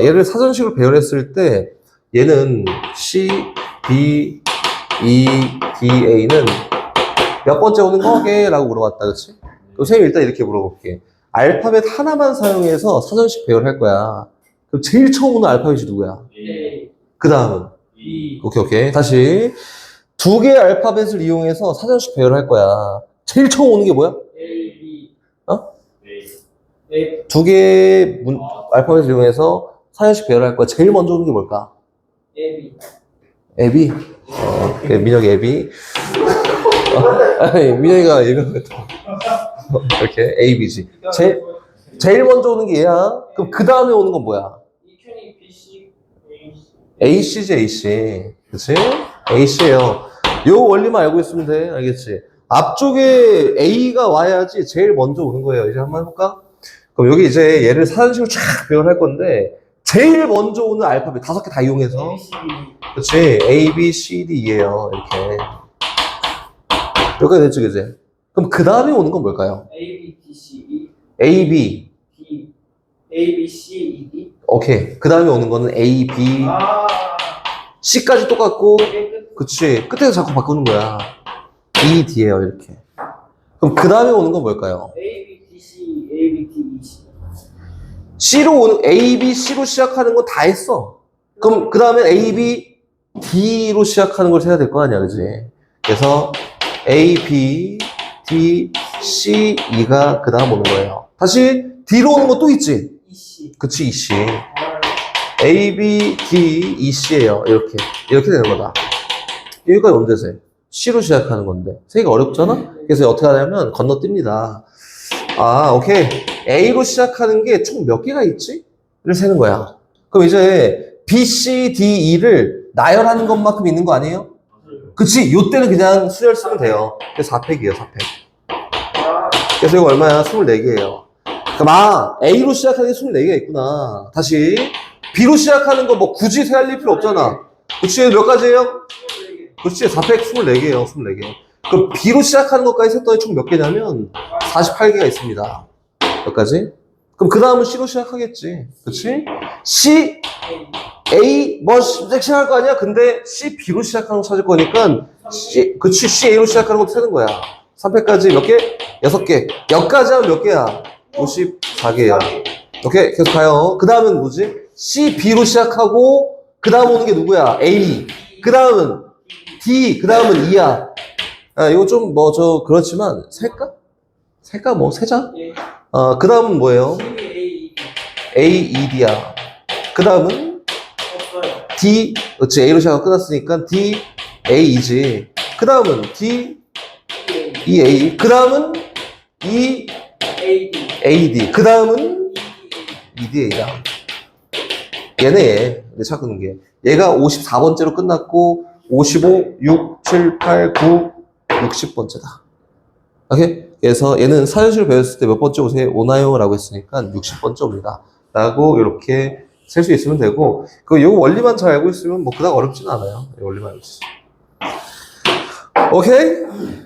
[SPEAKER 1] 얘를 사전식으로 배열했을 때, 얘는 C, B, E, D, A는 몇 번째 오는 거게? 라고 물어봤다, 그치? 선생님 일단 이렇게 물어볼게. 알파벳 하나만 사용해서 사전식 배열을 할 거야. 그럼 제일 처음 오는 알파벳이 누구야?
[SPEAKER 2] A,
[SPEAKER 1] 그 다음은?
[SPEAKER 2] B,
[SPEAKER 1] 오케이. 다시. 두 개의 알파벳을 이용해서 사전식 배열을 할 거야. 제일 처음 오는 게 뭐야?
[SPEAKER 2] A, B,
[SPEAKER 3] A.
[SPEAKER 2] A,
[SPEAKER 1] 두 개의 알파벳을 이용해서 사전식 배열을 할 거야. 제일 먼저 오는 게 뭘까?
[SPEAKER 2] A, B.
[SPEAKER 1] 애비? 그래, 민혁이 애비. 아니, 민혁이가 얘기했다. 이렇게, AB지. 제일 먼저 오는 게 얘야. 그럼 그 다음에 오는 건 뭐야?
[SPEAKER 2] 이편이 B, C, A, C.
[SPEAKER 1] AC지, AC. 그치? AC예요. 요 원리만 알고 있으면 돼. 알겠지? 앞쪽에 A가 와야지 제일 먼저 오는 거예요. 이제 한번 해볼까? 그럼 여기 이제 얘를 사전식으로 쫙 배열할 건데, 제일 먼저 오는 알파벳 5개 다 이용해서.
[SPEAKER 2] A, B, C, D.
[SPEAKER 1] 그치? A, B, C, D예요. 이렇게. 여기까지 됐지, 그치? 그럼 그 다음에 오는 건 뭘까요?
[SPEAKER 2] A, B, D, C, E,
[SPEAKER 1] A, B.
[SPEAKER 2] D. A, B, C, E, D.
[SPEAKER 1] 오케이. 그 다음에 오는 거는 A, B,
[SPEAKER 2] 아,
[SPEAKER 1] C까지 똑같고,
[SPEAKER 2] 이게 끝.
[SPEAKER 1] 그치. 끝에서 자꾸 바꾸는 거야. E, D예요, 이렇게. 그럼 그 다음에 오는 건 뭘까요?
[SPEAKER 2] A, B, D, C, A, B, D, E, C.
[SPEAKER 1] C로 오는, A, B, C로 시작하는 건 다 했어. 그럼 그 다음에 A, B, D로 시작하는 걸 세야 될 거 아니야, 그치? 그래서 A, B, D, C, E가 그 다음 오는 거예요. 다시 D로 오는 거 또 있지?
[SPEAKER 2] E, C.
[SPEAKER 1] 그치, E, C.
[SPEAKER 2] R,
[SPEAKER 1] A, B, D, E, C예요. 이렇게 되는 거다. 여기까지 언제세? C로 시작하는 건데. 세기가 어렵잖아? 그래서 어떻게 하냐면 건너뜁니다. 아, 오케이. A로 시작하는 게 총 몇 개가 있지? 를 세는 거야. 그럼 이제 B, C, D, E를 나열하는 것만큼 있는 거 아니에요? 그치? 요때는 그냥 수열 쓰면 돼요. 그래서 4팩이에요, 4팩.
[SPEAKER 2] 아,
[SPEAKER 1] 그래서 이거 얼마야? 24개예요. 그럼 A로 시작하는 게 24개가 있구나. 다시 B로 시작하는 거 뭐 굳이 세할 필요 없잖아. 그치? 몇 가지예요? 그치? 4팩 24개예요, 24개. 그럼 B로 시작하는 것까지 셌더니 총 몇 개냐면 48개가 있습니다. 몇 가지? 그럼 그 다음은 C로 시작하겠지. 그치? C, A, 뭐, 시작할 거 아니야? 근데 C, B로 시작하는 거 찾을 거니까, 그치, C, A로 시작하는 것도 세는 거야. 3패까지 몇 개? 6개. 여기까지 하면 몇 개야? 54개야. 오케이, 계속 가요. 그 다음은 뭐지? C, B로 시작하고, 그 다음 오는 게 누구야? A. 그 다음은 D, 그 다음은 E야. 아, 이거 좀 그렇지만, 세까 뭐, 세자?
[SPEAKER 2] 예.
[SPEAKER 1] 그 다음은 뭐예요?
[SPEAKER 2] C, A, E,
[SPEAKER 1] A, E, D야. 그 다음은
[SPEAKER 2] 없어요.
[SPEAKER 1] D, 그렇지. A로 시작하고 끝났으니까 D, A이지. 그 다음은 D, E, A. 그 다음은 E,
[SPEAKER 2] A, D.
[SPEAKER 1] A, D. 그 다음은
[SPEAKER 2] E,
[SPEAKER 1] E, D, A다. 얘네, 내 찾는 게. 얘가 54번째로 끝났고, 55, 6, 7, 8, 9, 60번째다. 오케이? 그래서 얘는 사전식을 배웠을 때 몇 번째 오나요? 라고 했으니까 60번째 옵니다. 라고 이렇게 셀 수 있으면 되고, 요 원리만 잘 알고 있으면 뭐 그닥 어렵진 않아요. 이 원리만 알고 있으면. 오케이?